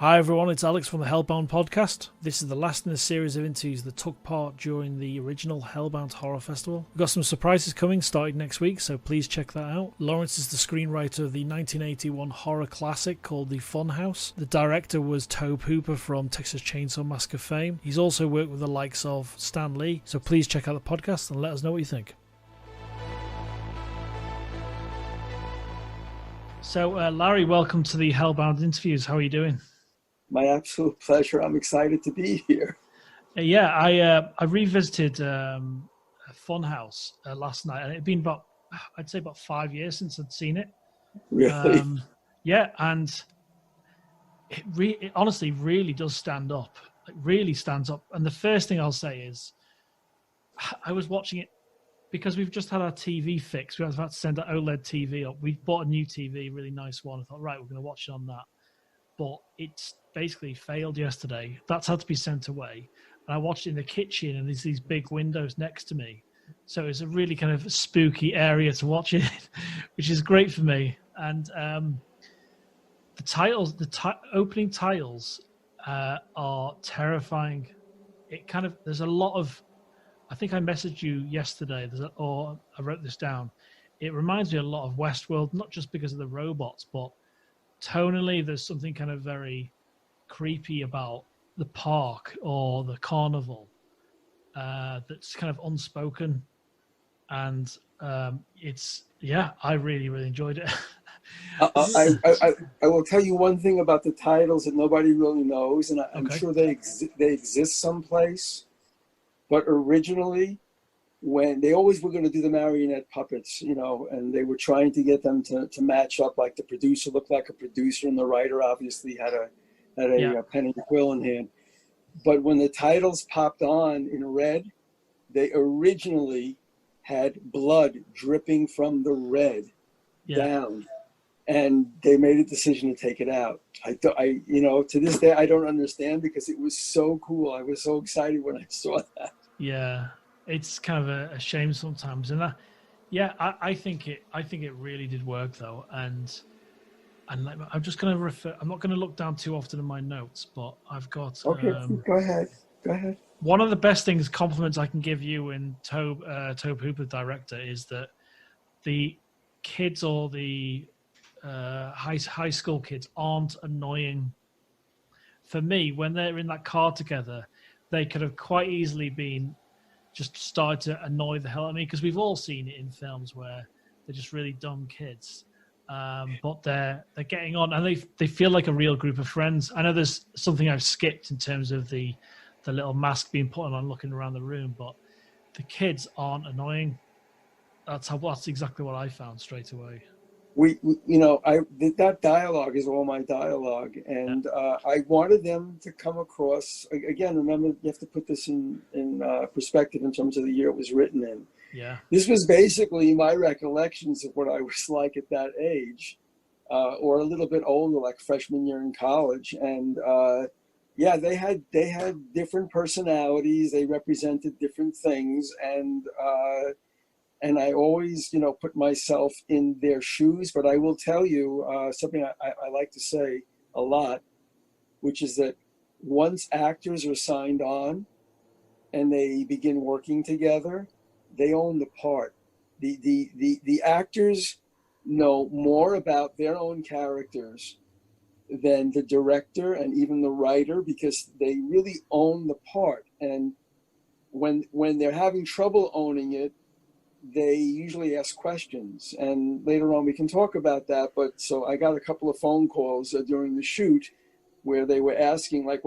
Hi everyone, it's Alex from the Hellbound Podcast. This is the last in a series of interviews that took part during the original Hellbound Horror Festival. We've got some surprises coming starting next week, so please check that out. Lawrence is the screenwriter of the 1981 horror classic called The Funhouse. The director was Tobe Hooper from Texas Chainsaw Massacre fame. He's also worked with the likes of Stan Lee, so please check out the podcast and let us know what you think. So Larry, welcome to the Hellbound interviews. How are you doing? My absolute pleasure. I'm excited to be here. I revisited Funhouse last night, and it'd been about 5 years since I'd seen it. Really? And it honestly really does stand up. It really stands up. And the first thing I'll say is, I was watching it because we've just had our TV fixed. We were about to send our OLED TV up. We bought a new TV, really nice one. I thought, right, we're going to watch it on that. But it's basically failed yesterday. That's had to be sent away. And I watched it in the kitchen, and there's these big windows next to me. So it's a really kind of spooky area to watch it, which is great for me. And the titles, opening titles are terrifying. There's a lot of, I think I messaged you yesterday, or I wrote this down. It reminds me a lot of Westworld, not just because of the robots, but tonally, there's something kind of very creepy about the park or the carnival that's kind of unspoken. And I really, really enjoyed it. I will tell you one thing about the titles that nobody really knows, and I'm sure they exist someplace. But originally, when they always were going to do the marionette puppets, and they were trying to get them to match up, like the producer looked like a producer and the writer obviously had a pen and quill in hand. But when the titles popped on in red, they originally had blood dripping from the red down, and they made a decision to take it out. To this day I don't understand, because it was so cool. I was so excited when I saw that. Yeah. It's kind of a shame sometimes, and I think it really did work though, and I'm just going to refer. I'm not going to look down too often in my notes, but I've got. Okay, go ahead. One of the best compliments I can give you in Tobe Hooper, director, is that the kids, or the high school kids, aren't annoying. For me, when they're in that car together, they could have quite easily been just started to annoy the hell out of me, because we've all seen it in films where they're just really dumb kids, but they're getting on, and they feel like a real group of friends. I know there's something I've skipped in terms of the little mask being put on looking around the room, but the kids aren't annoying. That's exactly what I found straight away. That dialogue is all my dialogue, and I wanted them to come across. Again, remember, you have to put this in perspective in terms of the year it was written in. Yeah, this was basically my recollections of what I was like at that age, or a little bit older, like freshman year in college. And they had different personalities. They represented different things, and I always, put myself in their shoes. But I will tell you something I like to say a lot, which is that once actors are signed on and they begin working together, they own the part. The actors know more about their own characters than the director and even the writer, because they really own the part. And when they're having trouble owning it, they usually ask questions, and later on we can talk about that. But so I got a couple of phone calls during the shoot where they were asking, like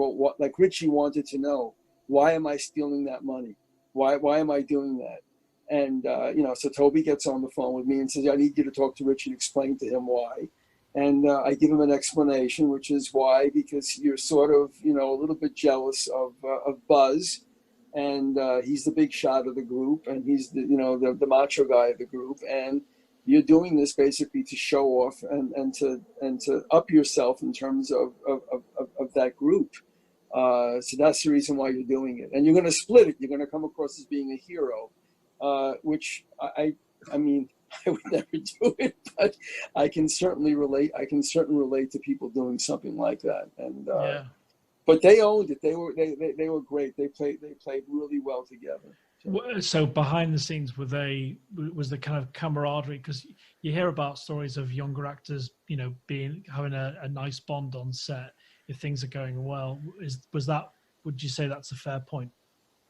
Richie wanted to know, why am I stealing that money? Why am I doing that? And so Toby gets on the phone with me and says, I need you to talk to Richie and explain to him why. And I give him an explanation, which is why, because you're sort of a little bit jealous of Buzz. And he's the big shot of the group, and he's the macho guy of the group, and you're doing this basically to show off and to up yourself in terms of that group. So that's the reason why you're doing it, and you're going to split it. You're going to come across as being a hero, which I mean, I would never do it, but I can certainly relate. I can certainly relate to people doing something like that. And but they owned it. They were great. They played really well together. So behind the scenes, was the kind of camaraderie? Because you hear about stories of younger actors, having a nice bond on set if things are going well. Would you say that's a fair point?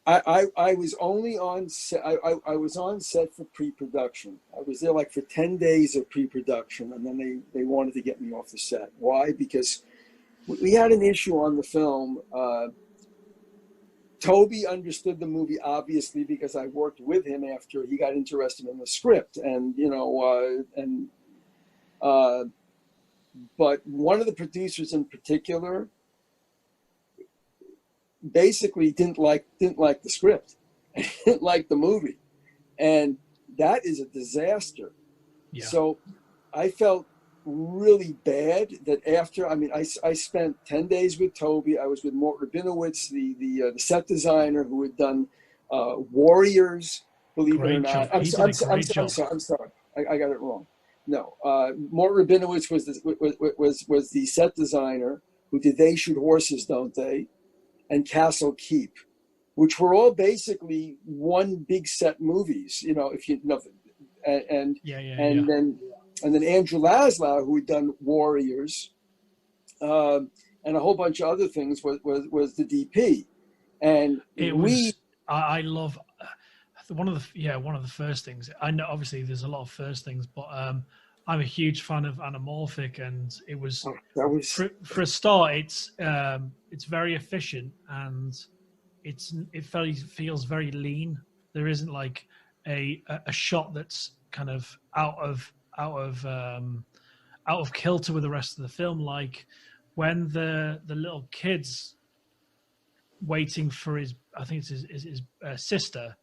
I was only on set. I was on set for pre-production. I was there like for 10 days of pre-production, and then they wanted to get me off the set. Why? Because we had an issue on the film. Tobe understood the movie, obviously, because I worked with him after he got interested in the script. And, but one of the producers in particular basically didn't like the script, didn't like the movie. And that is a disaster. Yeah. So I felt really bad that after, I spent 10 days with Tobe. I was with Mort Rabinowitz, the set designer who had done Warriors, believe it or not. I'm sorry. I got it wrong. No, Mort Rabinowitz was the set designer who did They Shoot Horses, Don't They? And Castle Keep, which were all basically one big set movies, if you know, and then Andrew Laszlo, who had done Warriors, and a whole bunch of other things, was the DP, and I love one of the first things. I know obviously there's a lot of first things, but I'm a huge fan of Anamorphic, and it was for a start. It's very efficient, and it feels very lean. There isn't like a shot that's kind of out of kilter with the rest of the film. Like when the little kid's waiting for his sister,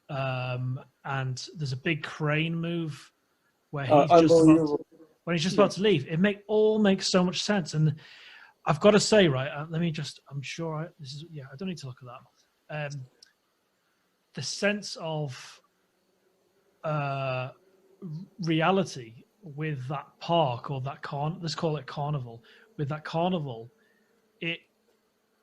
and there's a big crane move where he's just about to leave. It all makes so much sense. And I've got to say, right, I don't need to look at that. The sense of reality with that park, or that let's call it carnival, with that carnival,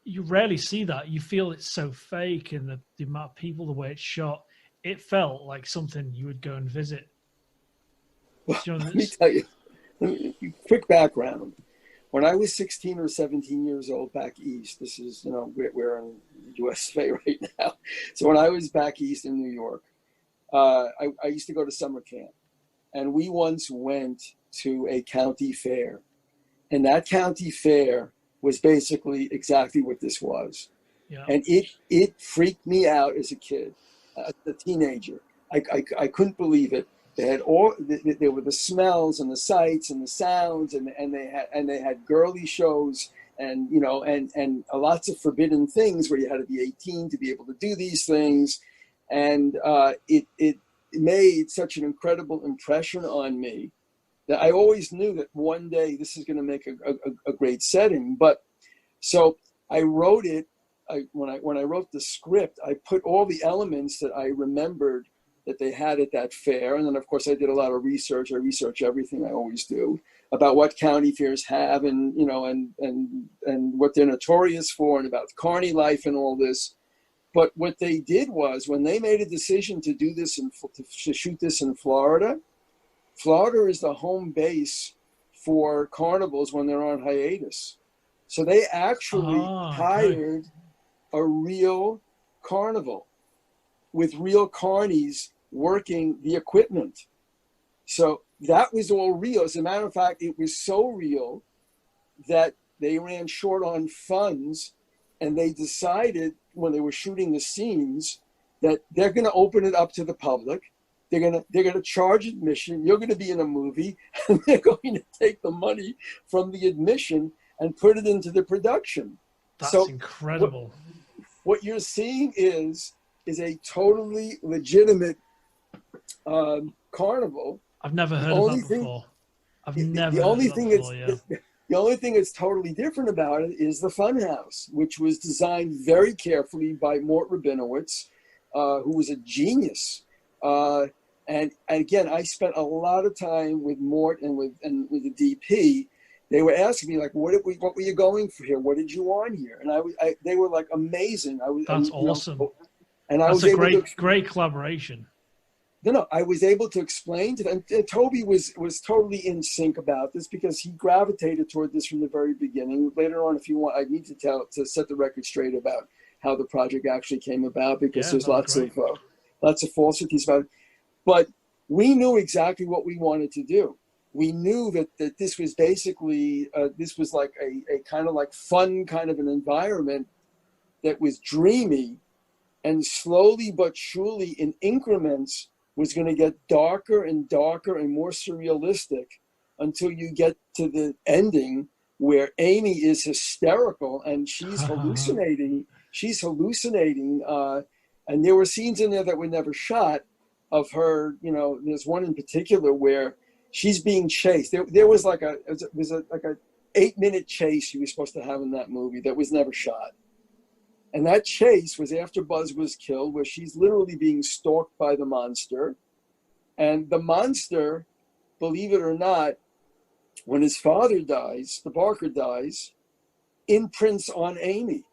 you rarely see that. You feel it's so fake, and the amount of people, the way it's shot, it felt like something you would go and visit. Well, let me tell you, quick background. When I was 16 or 17 years old back east, this is, we're in the USA right now. So when I was back east in New York, I used to go to summer camp. And we once went to a county fair. And that county fair was basically exactly what this was. Yeah. And it freaked me out as a kid, as a teenager. I couldn't believe it. They had there were the smells and the sights and the sounds, and they had girly shows, and lots of forbidden things where you had to be 18 to be able to do these things, and it made such an incredible impression on me that I always knew that one day this is going to make a great setting. But so I wrote it. When I wrote the script, I put all the elements that I remembered that they had at that fair. And then, of course, I did a lot of research. I research everything, I always do, about what county fairs have, and what they're notorious for, and about carny life and all this. But what they did was, when they made a decision to do this to shoot this in Florida, Florida is the home base for carnivals when they're on hiatus. So they actually hired a real carnival with real carnies working the equipment. So that was all real. As a matter of fact, it was so real that they ran short on funds, and they decided when they were shooting the scenes that they're going to open it up to the public. They're going to charge admission. You're going to be in a movie, and they're going to take the money from the admission and put it into the production. That's incredible. What you're seeing is a totally legitimate carnival. I've never heard of that before. The only thing that's totally different about it is the Funhouse, which was designed very carefully by Mort Rabinowitz, who was a genius. And again, I spent a lot of time with Mort and with the DP. They were asking me like, what were you going for here? What did you want here? And they were like amazing. That's awesome. And I That's was a able great collaboration. No, I was able to explain to them. And Tobe was totally in sync about this because he gravitated toward this from the very beginning. Later on, if you want, I need to set the record straight about how the project actually came about, because there's lots of falsities about it. But we knew exactly what we wanted to do. We knew that this was basically this was like a kind of like fun kind of an environment that was dreamy, and slowly but surely in increments was going to get darker and darker and more surrealistic until you get to the ending where Amy is hysterical and she's hallucinating. She's hallucinating. And there were scenes in there that were never shot of her. You know, there's one in particular where she's being chased. There was like a 8-minute chase she was supposed to have in that movie that was never shot. And that chase was after Buzz was killed, where she's literally being stalked by the monster. And the monster, believe it or not, when his father dies, the Barker dies, imprints on Amy.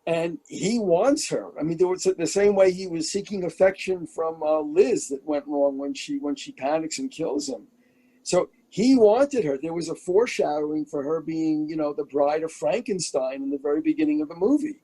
And he wants her. I mean, there was the same way he was seeking affection from Liz that went wrong when she panics and kills him. So he wanted her. There was a foreshadowing for her being, you know, the bride of Frankenstein in the very beginning of the movie.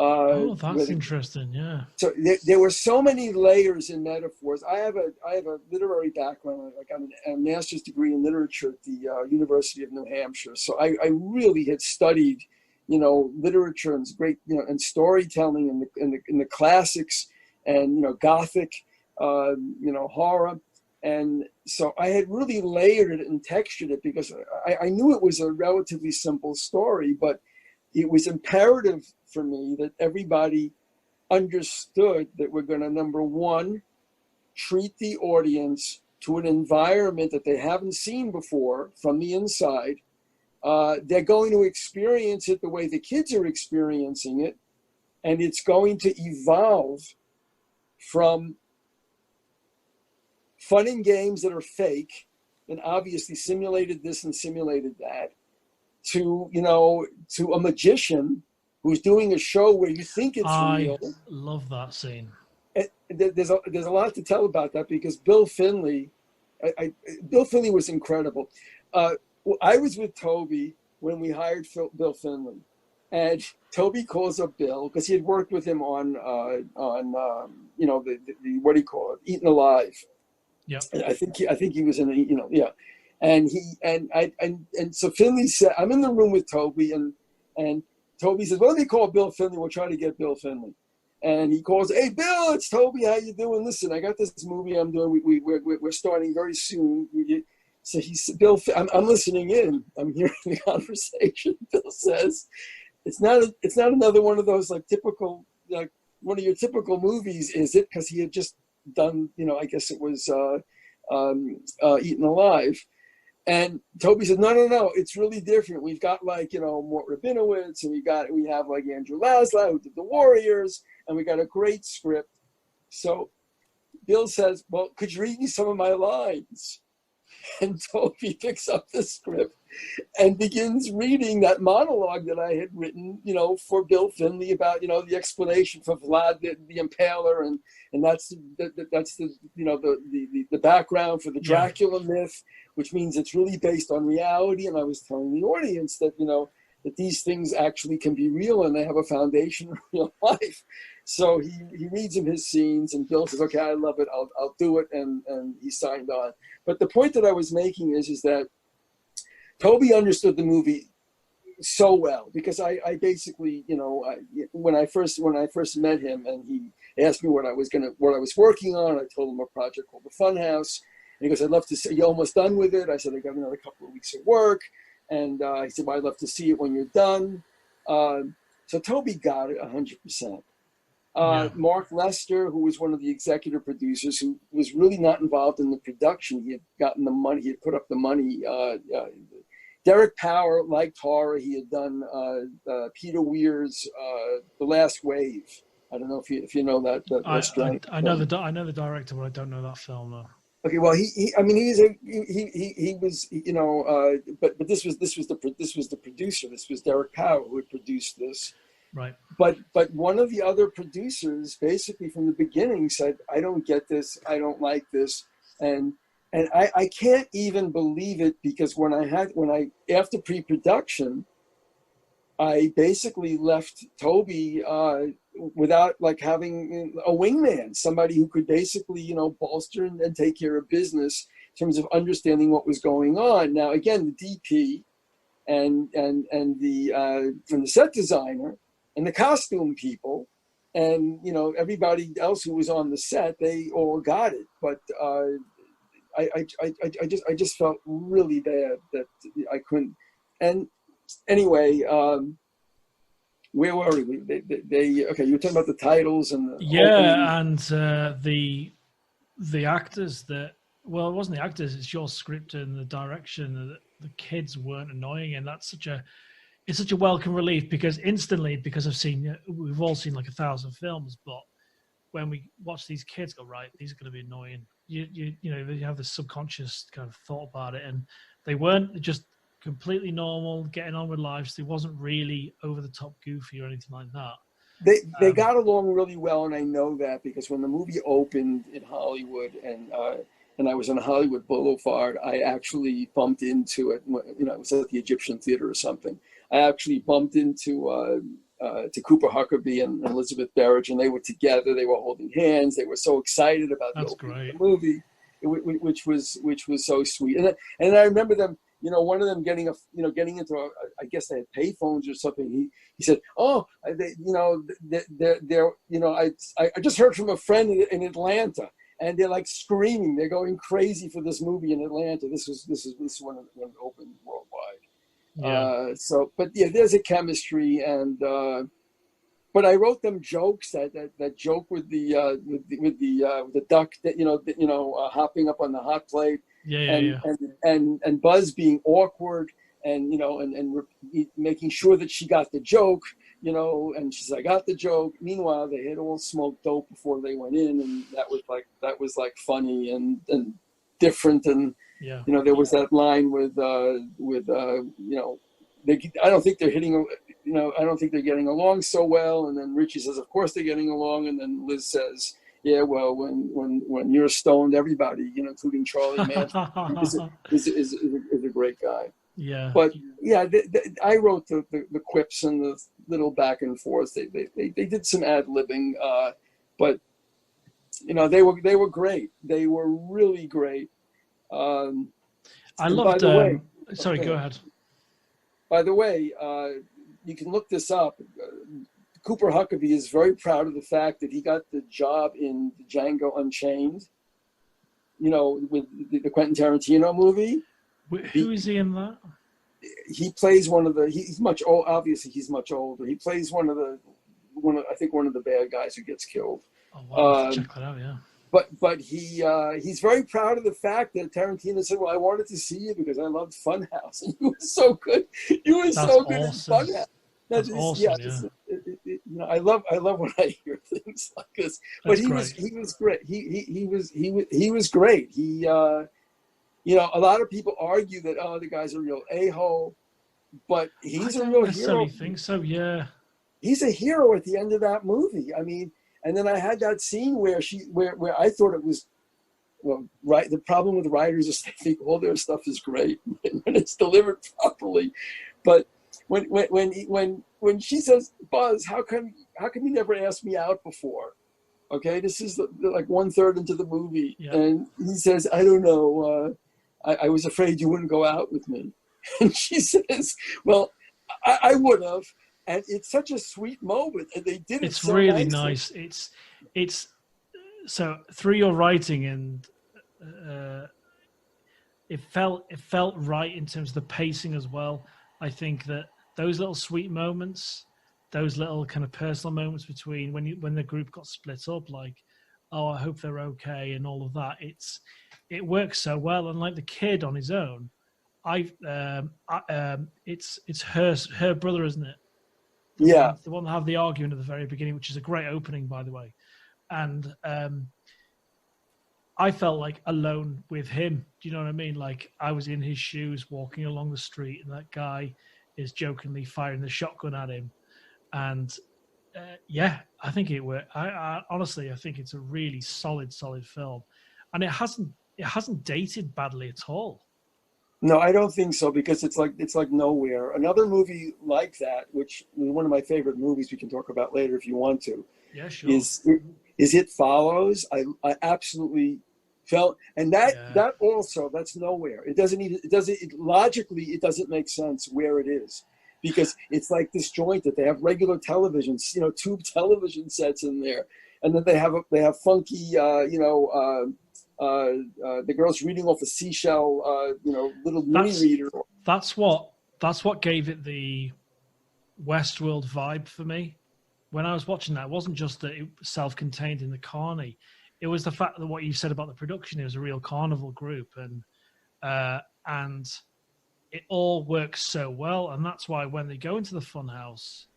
That's interesting. Yeah. So there were so many layers and metaphors. I have a literary background. I got a master's degree in literature at the University of New Hampshire. So I really had studied, you know, literature and great, you know, and storytelling in the classics, and, you know, Gothic, you know, horror. And so I had really layered it and textured it because I knew it was a relatively simple story, but it was imperative for me that everybody understood that we're going to, number one, treat the audience to an environment that they haven't seen before from the inside. They're going to experience it the way the kids are experiencing it, and it's going to evolve from fun and games that are fake and obviously simulated this and simulated that, to, you know, to a magician who's doing a show where you think it's real. I love that scene. There's a lot to tell about that because Bill Finley was incredible. I was with Tobe when we hired Bill Finley, and Tobe calls up Bill because he had worked with him on you know, the what do you call it, Eaten Alive. Yeah, I think he was in a, you know, yeah. And so Finley said, I'm in the room with Tobe, and Tobe says, well, let me call Bill Finley. We'll try to get Bill Finley. And he calls, hey, Bill, it's Tobe. How you doing? Listen, I got this movie I'm doing. We're starting very soon. So he said, Bill, I'm listening in. I'm hearing the conversation. Bill says, it's not another one of those like typical, like one of your typical movies, is it? Because he had just done, you know, I guess it was Eaten Alive. And Tobe said, no, it's really different. We've got like, you know, Mort Rabinowitz, and we have like Andrew Laszlo who did The Warriors, and we got a great script. So Bill says, well, could you read me some of my lines? And Tobe picks up the script and begins reading that monologue that I had written, you know, for Bill Finley about, you know, the explanation for Vlad the Impaler, and that's the you know, the background for the Dracula myth, which means it's really based on reality. And I was telling the audience that, you know, that these things actually can be real and they have a foundation in real life. So he reads him his scenes, and Bill says, okay, I love it, I'll do it, and he signed on. But the point that I was making is that Tobe understood the movie so well, because I basically, you know, when I first met him and he asked me what I was working on, I told him a project called the Funhouse, and he goes, I'd love to see, you almost done with it? I said, I got another couple of weeks of work, and he said, well, I'd love to see it when you're done. So Tobe got it 100%. Mark Lester, who was one of the executive producers, who was really not involved in the production. He had gotten the money, he had put up the money. Derek Power liked horror. He had done Peter Weir's The Last Wave. I don't know if you know that restaurant. I know the director, but I don't know that film though. Okay, well, I mean, he was, you know, but this was the producer. This was Derek Power who had produced this. Right. But one of the other producers, basically from the beginning, said, "I don't get this. I don't like this," and I can't even believe it, because after pre-production, I basically left Tobe without like having a wingman, somebody who could basically, you know, bolster and take care of business in terms of understanding what was going on. Now, again, the DP and the set designer and the costume people and, you know, everybody else who was on the set, they all got it. But I just felt really bad that I couldn't. And anyway, where were we? They okay. You were talking about the titles and and the actors that, well, it wasn't the actors. It's your script and the direction. The kids weren't annoying, and it's such a welcome relief, because instantly, because we've all seen like 1,000 films, but when we watch these kids go, right, these are going to be annoying. You know, you have this subconscious kind of thought about it, and they weren't just completely normal, getting on with lives. They wasn't really over the top goofy or anything like that. They got along really well, and I know that because when the movie opened in Hollywood and I was on Hollywood Boulevard, I actually bumped into it. You know, it was at the Egyptian Theater or something. I actually bumped into to Cooper Huckabee and Elizabeth Berridge, and they were together. They were holding hands. They were so excited about the opening of the movie, which was so sweet. And I remember them. You know, one of them getting into I guess they had payphones or something. He said, "Oh, they're you know, I just heard from a friend in Atlanta, and they're like screaming. They're going crazy for this movie in Atlanta. This is when it opened worldwide." Yeah. But yeah, there's a chemistry, and but I wrote them jokes that joke with the duck that hopping up on the hot plate. And Buzz being awkward and making sure that she got the joke, and she said, "I got the joke." Meanwhile, they had all smoked dope before they went in, and that was like funny and different. And there was that line with I don't think they're hitting, I don't think they're getting along so well. And then Richie says, "Of course they're getting along." And then Liz says, "Yeah, well, when you're stoned, everybody, including Charlie Manson, is a great guy." Yeah. But yeah, I wrote the quips and the little back and forth. They did some ad-libbing, but they were great. They were really great. I loved. Sorry, go ahead. By the way, you can look this up. Cooper Huckabee is very proud of the fact that he got the job in Django Unchained, with the Quentin Tarantino movie. Who is he in that? He plays one of the, he's much old. Obviously he's much older. He plays one of the bad guys who gets killed. Oh, wow. Check that out, yeah. But he's very proud of the fact that Tarantino said, "Well, I wanted to see you because I loved Funhouse." And you were so good. You were so good at Funhouse. That's awesome. Yeah. I love when I hear things like this. But he was great. He was great. He a lot of people argue that the guy's a real a-hole, but he's a real hero. I think so. Yeah. He's a hero at the end of that movie. I mean, and then I had that scene where where I thought it was, well, right. The problem with writers is they think all their stuff is great when it's delivered properly, but when she says, "Buzz, how come you never asked me out before?" Okay, this is like 1/3 into the movie, and he says, "I don't know. I was afraid you wouldn't go out with me," and she says, "Well, I would have." And it's such a sweet moment, and they did it. It's so really nice. It's so through your writing, and it felt right in terms of the pacing as well. I think that those little sweet moments, those little kind of personal moments between when the group got split up, like, "Oh, I hope they're okay," and all of that. It works so well. And like the kid on his own, it's her brother, isn't it? Yeah. The one that have the argument at the very beginning, which is a great opening, by the way. And I felt like alone with him. Do you know what I mean? Like I was in his shoes walking along the street and that guy is jokingly firing the shotgun at him. And yeah, I think it worked. I honestly, I think it's a really solid film. And it hasn't dated badly at all. No, I don't think so, because it's like Nowhere. Another movie like that, which is one of my favorite movies we can talk about later if you want to. Yeah, sure. Is It Follows. I absolutely felt, and that also, that's Nowhere. Logically it doesn't make sense where it is, because it's like disjointed. They have regular televisions, tube television sets in there, and then they have funky the girl's reading off a seashell, little mini reader. That's what gave it the Westworld vibe for me. When I was watching that, it wasn't just that it was self-contained in the carny. It was the fact that what you said about the production, it was a real carnival group, and it all works so well. And that's why when they go into the Funhouse,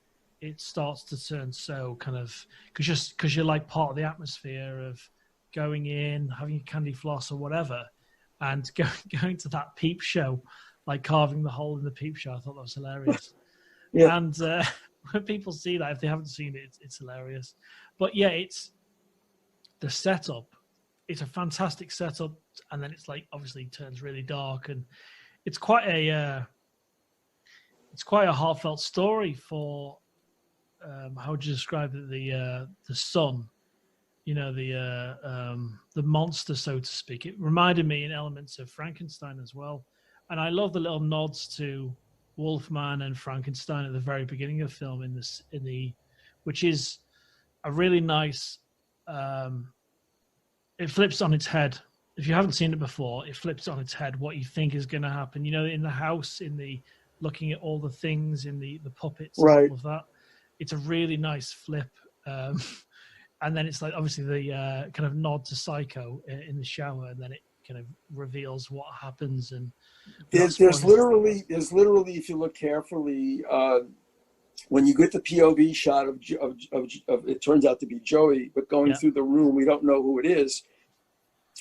it starts to turn so kind of, because you're like part of the atmosphere of going in, having a candy floss or whatever, and going to that peep show, like carving the hole in the peep show. I thought that was hilarious. Yeah. And when people see that, if they haven't seen it, it's hilarious. But yeah, it's the setup. It's a fantastic setup, and then it's like obviously turns really dark, and it's quite a heartfelt story for how would you describe it? The son. The monster, so to speak. It reminded me in elements of Frankenstein as well. And I love the little nods to Wolfman and Frankenstein at the very beginning of the film which is a really nice, it flips on its head. If you haven't seen it before, it flips on its head what you think is going to happen. In the house, looking at all the things, in the puppets, right, and all of that. It's a really nice flip. And then it's like obviously the kind of nod to Psycho in the shower, and then it kind of reveals what happens. And there's literally, if you look carefully, when you get the POV shot of it turns out to be Joey, but going through the room, we don't know who it is.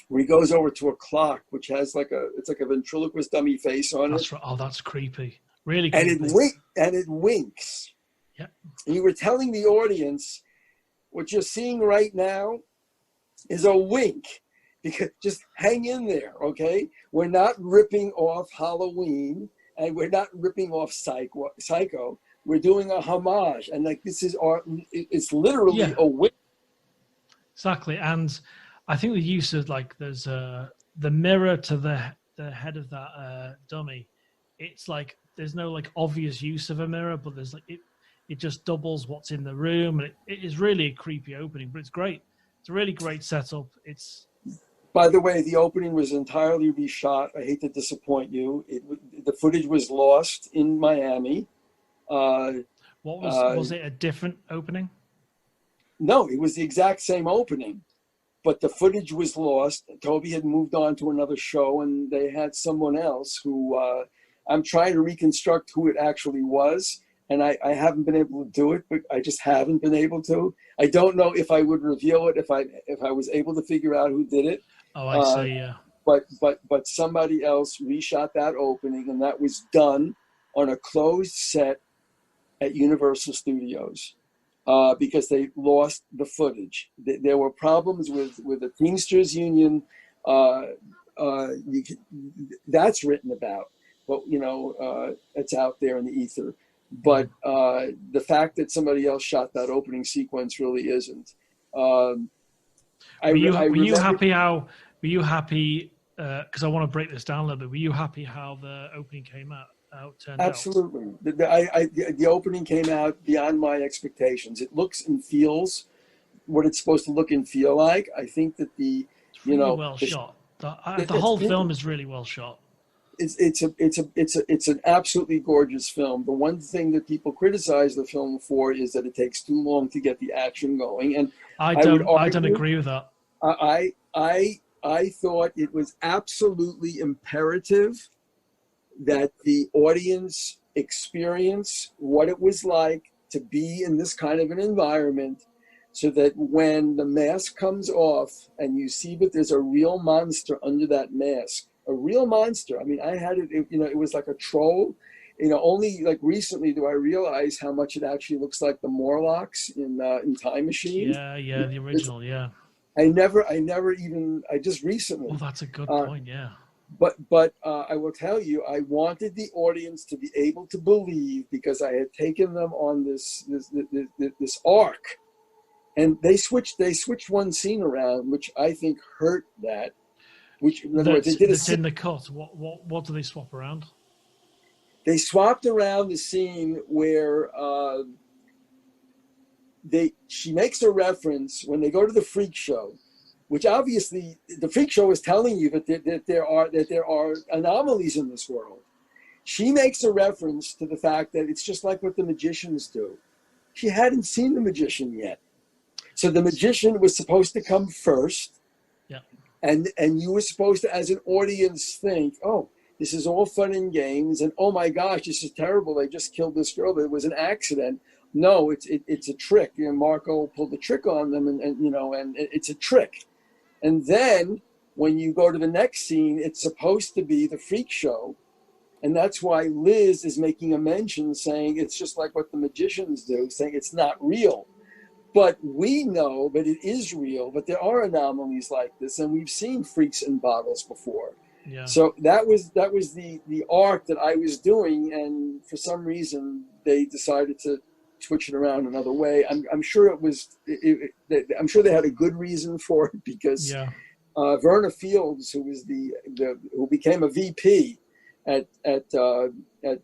Where he goes over to a clock, which has it's like a ventriloquist dummy face on it. Right. Oh, that's creepy. Really creepy. And it winks. Yeah. And you were telling the audience, what you're seeing right now is a wink, because just hang in there, okay? We're not ripping off Halloween, and we're not ripping off Psycho. We're doing a homage, and like this is it's literally a wink. Exactly, and I think the use of there's the mirror to the head of that dummy. It's like there's no obvious use of a mirror, but there's it just doubles what's in the room, and it is really a creepy opening, but it's great. It's a really great setup. By the way, the opening was entirely reshot. I hate to disappoint you. The footage was lost in Miami. Was it a different opening? No, it was the exact same opening, but the footage was lost. Tobe had moved on to another show, and they had someone else who I'm trying to reconstruct who it actually was. And I haven't been able to do it, but I just haven't been able to. I don't know if I would reveal it if I was able to figure out who did it. Oh, I see. Yeah. But somebody else reshot that opening, and that was done on a closed set at Universal Studios because they lost the footage. There were problems with the Teamsters Union. That's written about, but it's out there in the ether. But the fact that somebody else shot that opening sequence really isn't. Were you happy? Because I want to break this down a little bit. Were you happy how the opening came out? Turned Absolutely. Out? The opening came out beyond my expectations. It looks and feels what it's supposed to look and feel like. I think that it's really well shot. The whole film is really well shot. It's an absolutely gorgeous film. The one thing that people criticize the film for is that it takes too long to get the action going, and I don't agree with that. I thought it was absolutely imperative that the audience experience what it was like to be in this kind of an environment so that when the mask comes off and you see that there's a real monster under that mask, a real monster. I mean, I had it, it was like a troll. Only like recently do I realize how much it actually looks like the Morlocks in Time Machine. Yeah, the original, yeah. I just recently. Oh, that's a good point, yeah. But I will tell you, I wanted the audience to be able to believe, because I had taken them on this arc, and they switched one scene around, which I think hurt that. Which, in other words, they did that's in the cut. What do they swap around? They swapped around the scene where she makes a reference when they go to the freak show, which obviously the freak show is telling you that there are anomalies in this world. She makes a reference to the fact that it's just like what the magicians do. She hadn't seen the magician yet, so the magician was supposed to come first. Yeah, and you were supposed to, as an audience, think, oh, this is all fun and games, and oh my gosh, this is terrible. They just killed this girl. It was an accident. No, it's a trick. Marco pulled the trick on them, and it's a trick. And then when you go to the next scene, it's supposed to be the freak show, and that's why Liz is making a mention, saying it's just like what the magicians do, saying it's not real. But we know that it is real. But there are anomalies like this, and we've seen freaks in bottles before. Yeah. So that was the arc that I was doing, and for some reason they decided to switch it around another way. I'm sure it was. I'm sure they had a good reason for it, because Verna Fields, who was who became a VP at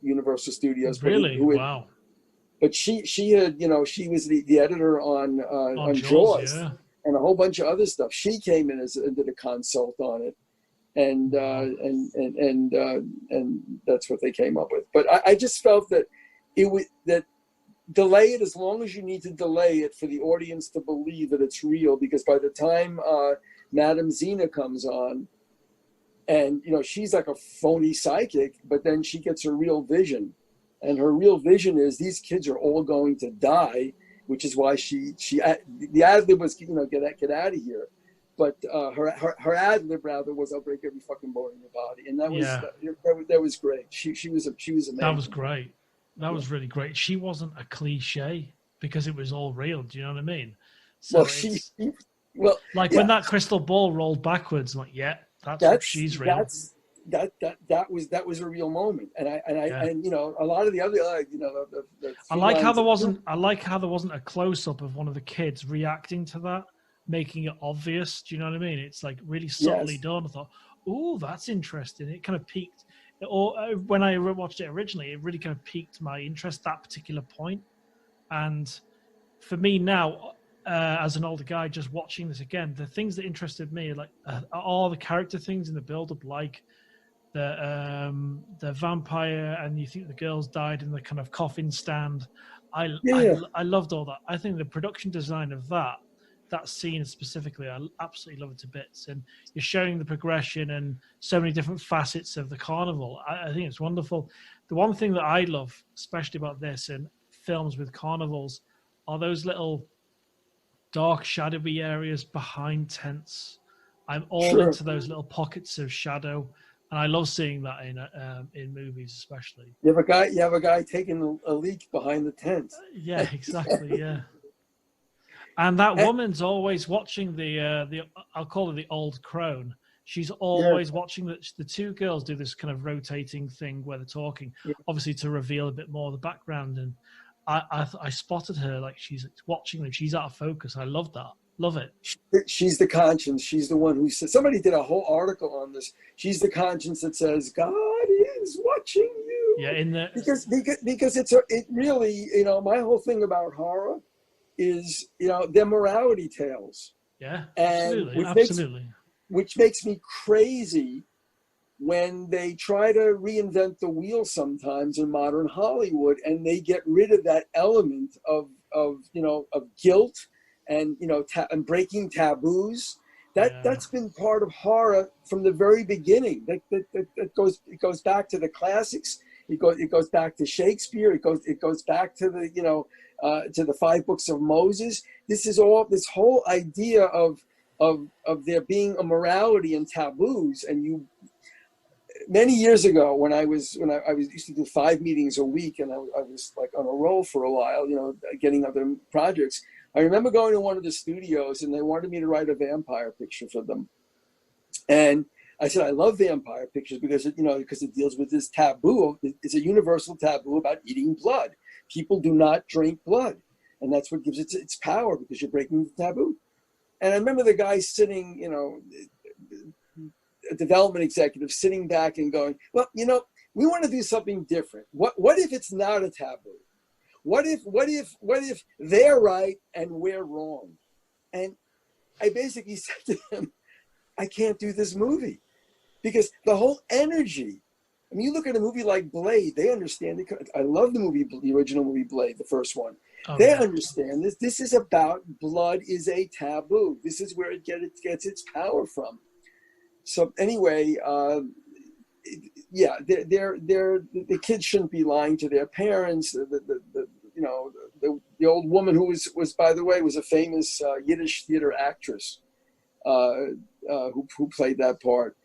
Universal Studios, really, wow. But she had she was the editor on Jaws, and a whole bunch of other stuff. She came in and did a consult on it. And that's what they came up with. But I just felt that delay it as long as you need to delay it for the audience to believe that it's real. Because by the time Madame Xena comes on, and she's like a phony psychic, but then she gets her real vision, and her real vision is these kids are all going to die, which is why the ad lib was get out of here. But her ad lib rather was, "I'll break every fucking bone in your body," and that was great. She was amazing. That was great. That was really great. She wasn't a cliche because it was all real. Do you know what I mean? So when that crystal ball rolled backwards, I'm like, that's she's real. That was a real moment, and a lot of the other I like how there wasn't a close up of one of the kids reacting to that, making it obvious. Do you know what I mean? It's like really subtly done. I thought, oh, that's interesting. It kind of piqued, or when I watched it originally, it really kind of piqued my interest, that particular point. And for me now, as an older guy, just watching this again, the things that interested me are all the character things in the build-up, like the vampire, and you think the girls died in the kind of coffin stand. I loved all that. I think the production design of that scene specifically, I absolutely love it to bits. And you're showing the progression and so many different facets of the carnival. I think it's wonderful. The one thing that I love, especially about this and films with carnivals, are those little dark, shadowy areas behind tents. I'm all into those little pockets of shadow, and I love seeing that in movies, especially. You have a guy taking a leak behind the tent. Yeah, exactly. Yeah. And that woman's always watching the I'll call her the old crone. She's always watching the two girls do this kind of rotating thing where they're talking, obviously to reveal a bit more of the background. And I spotted her, like she's watching them. She's out of focus. I love that. Love it. She's the conscience. She's the one who says, somebody did a whole article on this. She's the conscience that says, God is watching you. Yeah, in the because it really, my whole thing about horror is, they're morality tales. Yeah, and absolutely. Which makes me crazy when they try to reinvent the wheel sometimes in modern Hollywood, and they get rid of that element of guilt and and breaking taboos. That's been part of horror from the very beginning. It goes back to the classics. It goes back to Shakespeare. It goes back to the, you know, to the 5 books of Moses. This whole idea of there being a morality and taboos. And many years ago, when I used to do 5 meetings a week, and I was like on a roll for a while, you know, getting other projects. I remember going to one of the studios, and they wanted me to write a vampire picture for them. And I said, I love vampire pictures because it deals with this taboo. It's a universal taboo about eating blood. People do not drink blood. And that's what gives it its power, because you're breaking the taboo. And I remember the guy sitting, you know, a development executive sitting back and going, well, you know, we want to do something different. What if it's not a taboo? What if they're right and we're wrong? And I basically said to him, I can't do this movie, because the whole energy. I mean, you look at a movie like Blade, they understand it. I love the original movie Blade, the first one. Oh, they understand this. This is about blood is a taboo. This is where it gets its power from. So anyway, the kids shouldn't be lying to their parents. The old woman who was by the way was a famous Yiddish theater actress who played that part.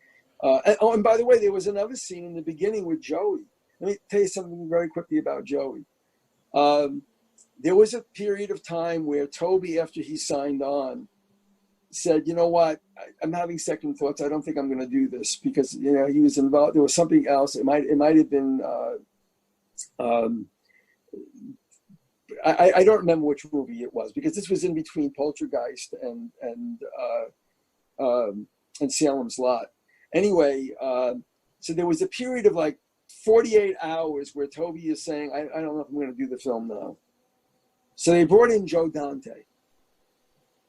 And by the way, there was another scene in the beginning with Joey. Let me tell you something very quickly about Joey. There was a period of time where Tobe, after he signed on, said, you know what, I'm having second thoughts. I don't think I'm going to do this, because, you know, he was involved. There was something else. It might have been, I don't remember which movie it was, because this was in between Poltergeist and Salem's Lot. Anyway, so there was a period of like 48 hours where Tobe is saying, I don't know if I'm going to do the film now. So they brought in Joe Dante.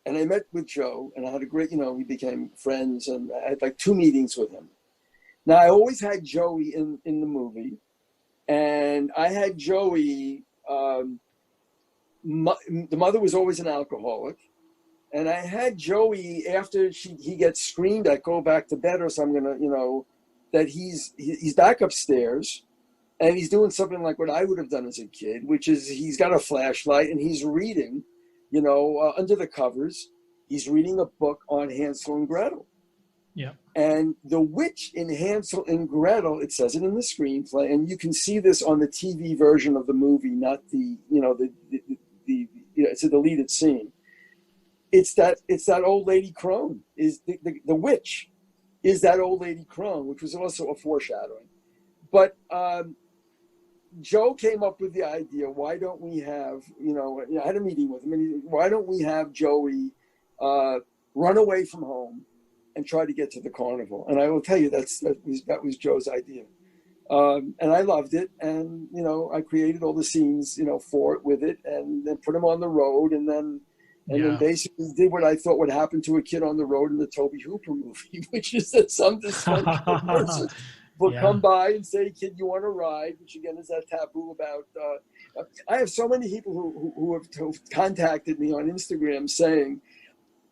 And I met with Joe, and I had a great, you know, we became friends, and I had like 2 meetings with him. Now, I always had Joey in the movie, and I had Joey, the mother was always an alcoholic, and I had Joey, after he gets screamed at, go back to bed or something, I'm going to, you know, that he's back upstairs, and he's doing something like what I would have done as a kid, which is he's got a flashlight, and he's reading, you know, under the covers, he's reading a book on Hansel and Gretel. Yeah. And the witch in Hansel and Gretel, it says it in the screenplay, and you can see this on the TV version of the movie, not the, you know, it's a deleted scene. It's that old lady crone, is the witch is that old lady crone, which was also a foreshadowing. But Joe came up with the idea, why don't we have, you know, I had a meeting with him, and why don't we have Joey run away from home and try to get to the carnival? And I will tell you, that was Joe's idea. And I loved it. And, you know, I created all the scenes, you know, for it with it, and then put him on the road, and then basically did what I thought would happen to a kid on the road in the Tobe Hooper movie, which is that some dysfunctional person will come by and say, kid, you want to ride? Which again is that taboo about, I have so many people who have contacted me on Instagram saying,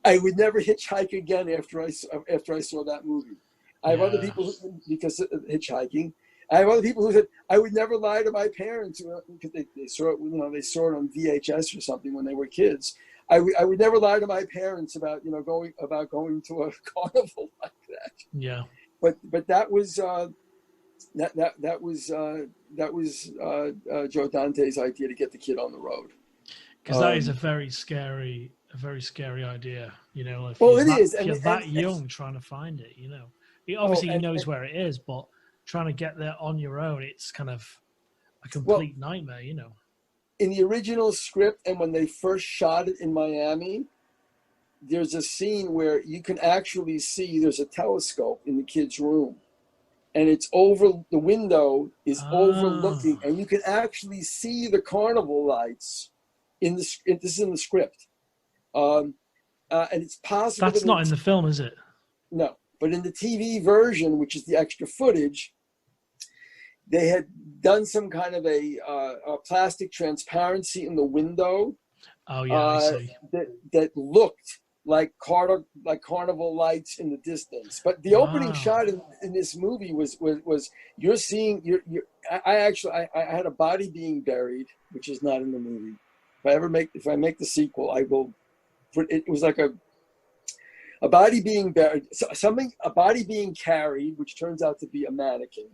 I would never hitchhike again after I saw that movie. I have other people because of hitchhiking. I have other people who said, I would never lie to my parents, because they saw it, you know, they saw it on VHS or something when they were kids. I would never lie to my parents about, you know, going to a carnival like that. Yeah. But that was Joe Dante's idea to get the kid on the road. Because that is a very scary idea, you know. If you're that young trying to find it, you know. Obviously, he knows where it is, but trying to get there on your own, it's kind of a complete nightmare, you know. In the original script, and when they first shot it in Miami, there's a scene where you can actually see there's a telescope in the kid's room, and it's over, the window is overlooking, and you can actually see the carnival lights this is in the script. And it's possible that's not in the film, is it? No, but in the TV version, which is the extra footage, they had done some kind of a plastic transparency in the window. Oh yeah, I see. That looked like carnival lights in the distance. But the opening shot in this movie was you're seeing I had a body being buried, which is not in the movie. If I make the sequel, I will put it was like a body being buried, a body being carried, which turns out to be a mannequin,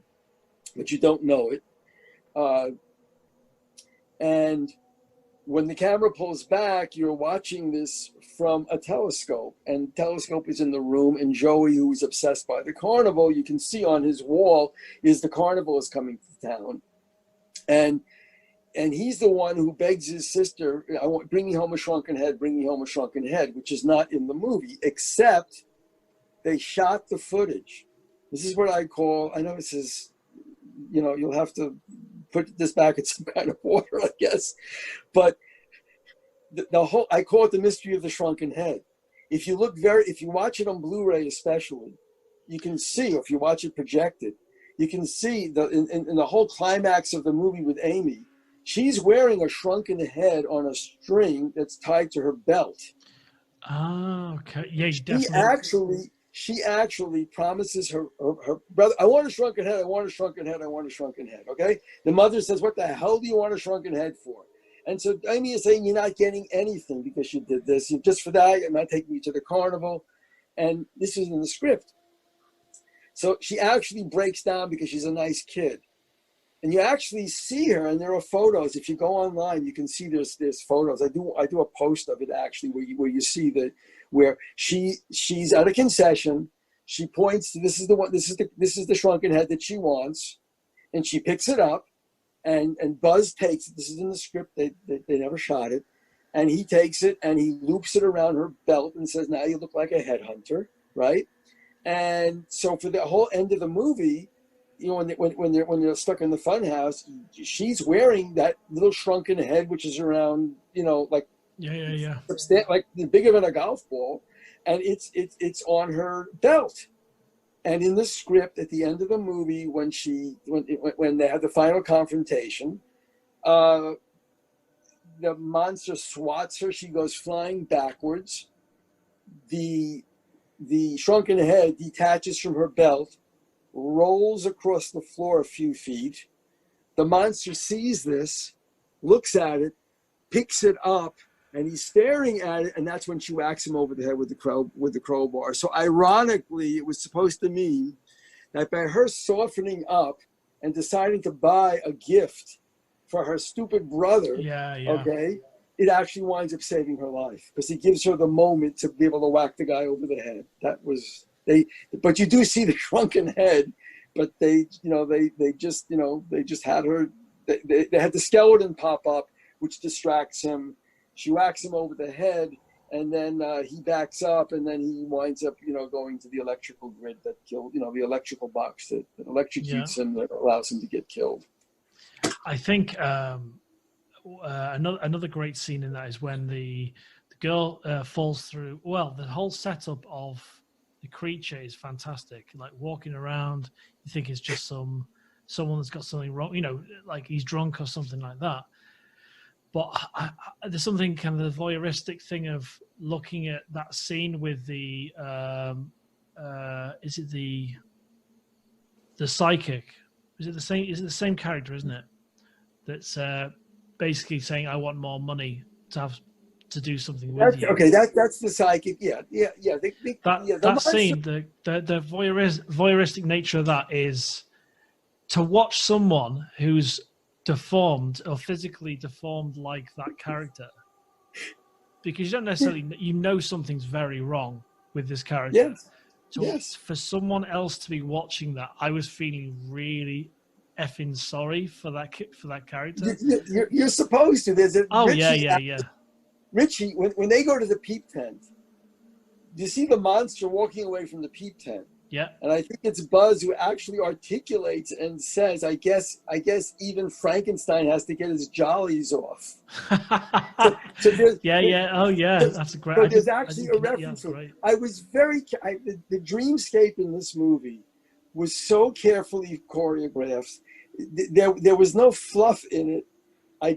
but you don't know it. And when the camera pulls back, you're watching this from a telescope, and the telescope is in the room, and Joey, who is obsessed by the carnival, you can see on his wall is the carnival is coming to town. And he's the one who begs his sister, bring me home a shrunken head, bring me home a shrunken head, which is not in the movie, except they shot the footage. This is what I know this is, you'll have to put this back in some kind of order, I guess. But I call it the mystery of the shrunken head. If you watch it on Blu-ray especially, you can see, or if you watch it projected, you can see in the whole climax of the movie with Amy, she's wearing a shrunken head on a string that's tied to her belt. Oh, okay. Yeah, definitely. She actually promises her brother, I want a shrunken head, I want a shrunken head, I want a shrunken head, okay? The mother says, what the hell do you want a shrunken head for? And so Amy is saying, you're not getting anything because you did this. Just for that, I'm not taking you to the carnival. And this is in the script. So she actually breaks down because she's a nice kid. And you actually see her, and there are photos. If you go online, you can see there's photos. I do a post of it actually, where you see where she's at a concession. She points to this is the shrunken head that she wants, and she picks it up, and Buzz takes it. This is in the script. They never shot it, and he takes it and he loops it around her belt and says, "Now you look like a headhunter," right? And so for the whole end of the movie, when they're stuck in the funhouse, she's wearing that little shrunken head, which is around, like like bigger than a golf ball, and it's on her belt. And in the script, at the end of the movie, when they have the final confrontation, the monster swats her. She goes flying backwards. The shrunken head detaches from her belt, rolls across the floor a few feet. The monster sees this, looks at it, picks it up, and he's staring at it, and that's when she whacks him over the head with the crowbar. So ironically, it was supposed to mean that by her softening up and deciding to buy a gift for her stupid brother, okay, it actually winds up saving her life because it gives her the moment to be able to whack the guy over the head. That was... but you do see the shrunken head, but they just had her. They had the skeleton pop up, which distracts him. She whacks him over the head, and then he backs up, and then he winds up, going to the electrical grid that killed, the electrical box that electrocutes him, that allows him to get killed. I think another great scene in that is when the girl falls through. Well, the whole setup of the creature is fantastic. Like walking around, you think it's just someone that's got something wrong, like he's drunk or something like that. But there's something kind of the voyeuristic thing of looking at that scene with the is it the psychic? Is it the same? Is it the same character? Isn't it? That's basically saying, "I want more money to do something with you." Okay, that's the psychic. Yeah. That scene, the voyeuristic nature of that is to watch someone who's deformed or physically deformed like that character, because you don't necessarily something's very wrong with this character. Yes. For someone else to be watching that, I was feeling really effing sorry for that character. You're supposed to. There's a yeah. Richie, when they go to the peep tent, you see the monster walking away from the peep tent. Yeah. And I think it's Buzz who actually articulates and says, I guess even Frankenstein has to get his jollies off. So that's a great. So there's actually a reference. I was the dreamscape in this movie was so carefully choreographed. There was no fluff in it. I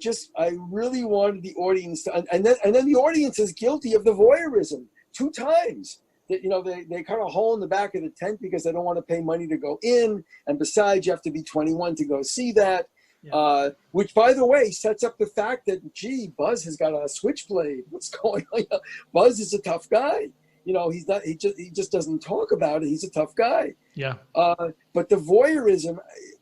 really wanted the audience to, and then the audience is guilty of the voyeurism. 2 times. That, they cut a hole in the back of the tent because they don't want to pay money to go in, and besides, you have to be 21 to go see that. Yeah. Which, by the way, sets up the fact that, gee, Buzz has got a switchblade. What's going on? Buzz is a tough guy. He's not. He just doesn't talk about it. He's a tough guy. Yeah. But the voyeurism,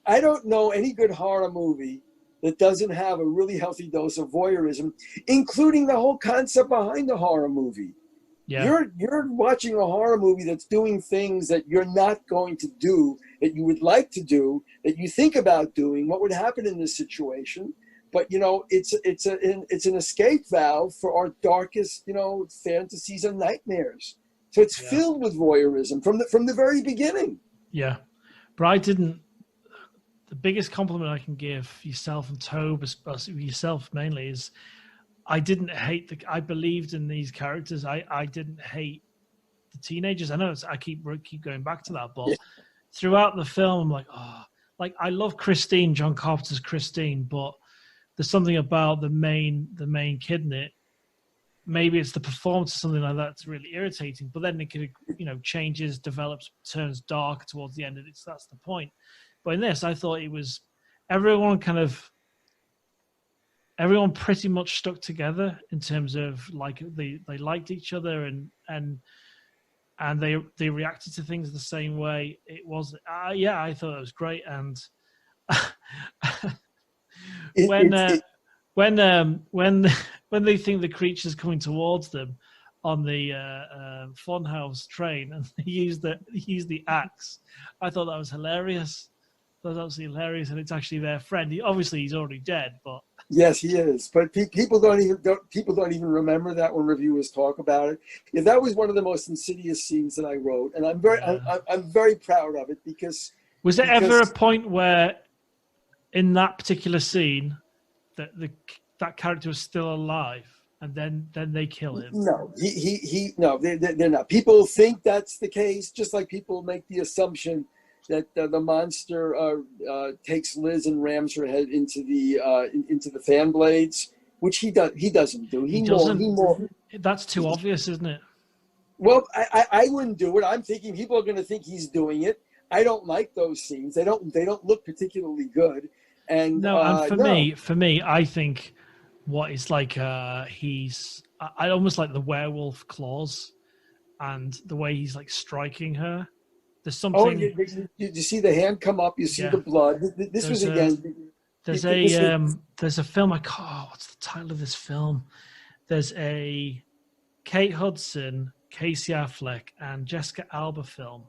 I don't know any good horror movie that doesn't have a really healthy dose of voyeurism, including the whole concept behind the horror movie. Yeah. You're watching a horror movie that's doing things that you're not going to do, that you would like to do, that you think about doing. What would happen in this situation? But it's an escape valve for our darkest fantasies and nightmares. So it's filled with voyeurism from the very beginning. Yeah, but I didn't. The biggest compliment I can give yourself and Tobe, yourself mainly, is I didn't hate I believed in these characters. I didn't hate the teenagers. I know I keep going back to that, but throughout the film, I'm like, I love Christine, John Carpenter's Christine, but there's something about the main kid in it. Maybe it's the performance or something like that that's really irritating, but then it could, changes, develops, turns dark towards the end, and that's the point. But in this, I thought it was everyone pretty much stuck together in terms of they liked each other and they reacted to things the same way. It was I thought it was great. And when they think the creature's coming towards them on the Funhouse train and they use the axe, I thought that was hilarious. That was absolutely hilarious, and it's actually their friend. He's already dead, but yes, he is. But people don't even remember that when reviewers talk about it. Yeah, that was one of the most insidious scenes that I wrote, and I'm very proud of it because. Was there ever a point where, in that particular scene, that character was still alive, and then they kill him? No, no, they're not. People think that's the case, just like people make the assumption that the monster takes Liz and rams her head into the fan blades, which he doesn't do. He doesn't. That's too obvious, isn't it? Well, I wouldn't do it. I'm thinking people are going to think he's doing it. I don't like those scenes. They don't look particularly good. And for me, I think what is like I almost like the werewolf claws, and the way he's like striking her. There's something. Oh, you see the hand come up. You see the blood. This was again. There's a film. What's the title of this film? There's a Kate Hudson, Casey Affleck, and Jessica Alba film.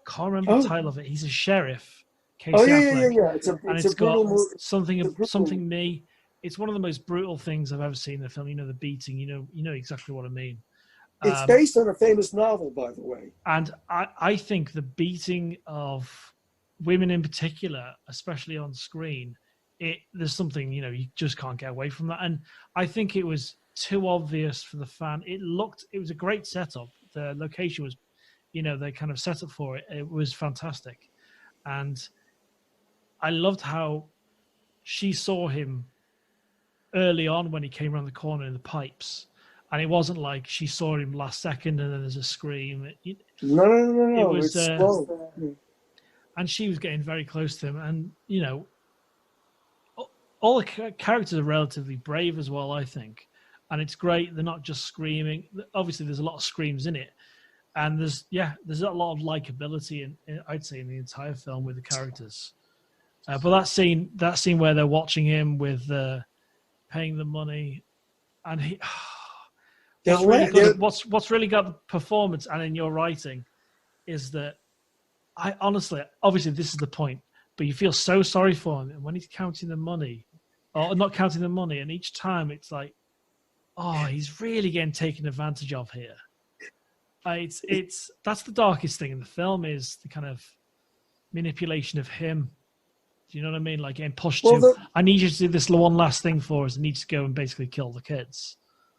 Can't remember the title of it. He's a sheriff. Casey Affleck. Yeah. It's got something me. It's one of the most brutal things I've ever seen in the film. The beating. You know exactly what I mean. It's based on a famous novel, by the way. And I think the beating of women in particular, especially on screen, there's something, you just can't get away from that. And I think it was too obvious for the fan. It was a great setup. The location was, they kind of set up for it. It was fantastic. And I loved how she saw him early on when he came around the corner in the pipes. And it wasn't like she saw him last second and then there's a scream. No. It was, it's slow. And she was getting very close to him. And, all the characters are relatively brave as well, I think. And it's great. They're not just screaming. Obviously, there's a lot of screams in it. And there's a lot of likability, I'd say, in the entire film with the characters. But that scene where they're watching him with paying the money, and he... What's really got the performance and in your writing is that obviously this is the point, but you feel so sorry for him. And when he's counting the money, or not counting the money, and each time it's like, he's really getting taken advantage of here. That's the darkest thing in the film, is the kind of manipulation of him. Do you know what I mean? Like getting pushed I need you to do this one last thing for us. I need to go and basically kill the kids.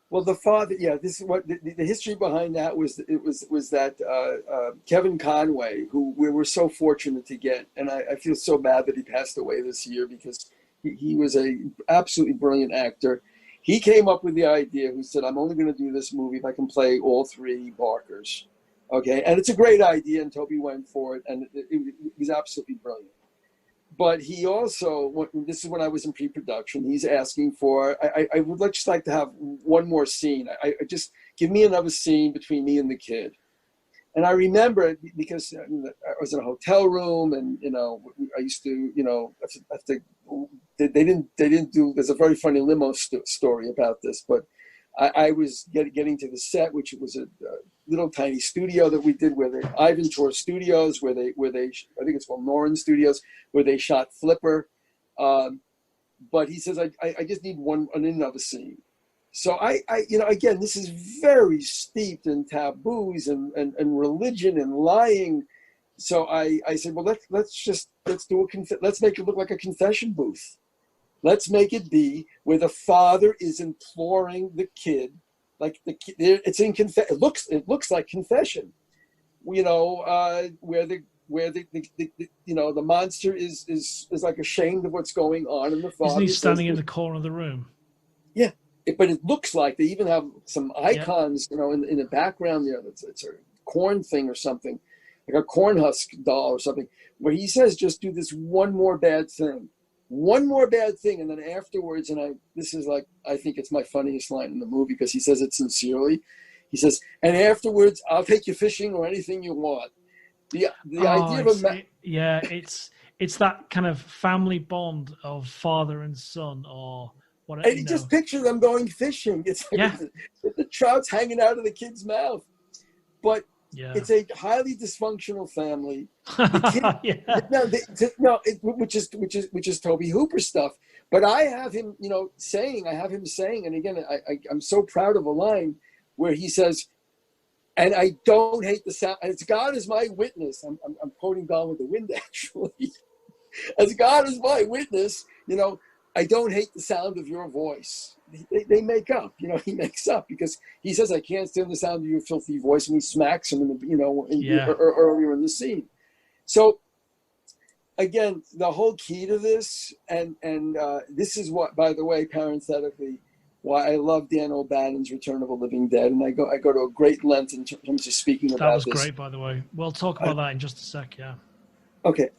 Well, the father, this is what the history behind that was that Kevin Conway, who we were so fortunate to get, and I feel so bad that he passed away this year because he was a absolutely brilliant actor. He came up with the idea. He said, I'm only going to do this movie if I can play all three Barkers. Okay, and it's a great idea, and Tobe went for it, and it was absolutely brilliant. But he also, this is when I was in pre-production, he's asking for, I would just like to have one more scene. I just, give me another scene between me and the kid. And I remember it because I was in a hotel room, and, you know, I used to, you know, they didn't do, there's a very funny limo story about this, but I was getting to the set, which was a little tiny studio that we did Ivan Tour Studios, where they, I think it's called Norin Studios, where they shot Flipper. But he says, I just need another scene. So I, you know, again, this is very steeped in taboos and religion and lying. So I said, well, let's make it look like a confession booth. Let's make it be where the father is imploring the kid, like the kid, it's in it looks like confession, you know, where the you know, the monster is like ashamed of what's going on, and the father isn't he standing in the corner of the room? Yeah, but it looks like they even have some icons, you know, in the background there. It's a corn thing or something, like a corn husk doll or something, where he says, just do this one more bad thing. One more bad thing, and then afterwards, and this is like, I think it's my funniest line in the movie because he says it sincerely. He says, and afterwards, I'll take you fishing or anything you want. The idea of it's that kind of family bond of father and son, or whatever. And you just picture them going fishing. It's like the trout's hanging out of the kid's mouth, but. Yeah. It's a highly dysfunctional family. The kid, which is Tobe Hooper stuff. But I have him, you know, saying, and again, I'm so proud of a line where he says, and I don't hate the sound. And it's God is my witness. I'm quoting Gone with the Wind, actually. As God is my witness, you know, I don't hate the sound of your voice. They make up, you know, he makes up because he says, I can't stand the sound of your filthy voice. And he smacks him, earlier in the scene. So again, the whole key to this, and this is what, by the way, parenthetically, why I love Dan O'Bannon's Return of the Living Dead. And I go to a great length in terms of speaking about this. That was great, by the way. We'll talk about that in just a sec. Yeah. Okay.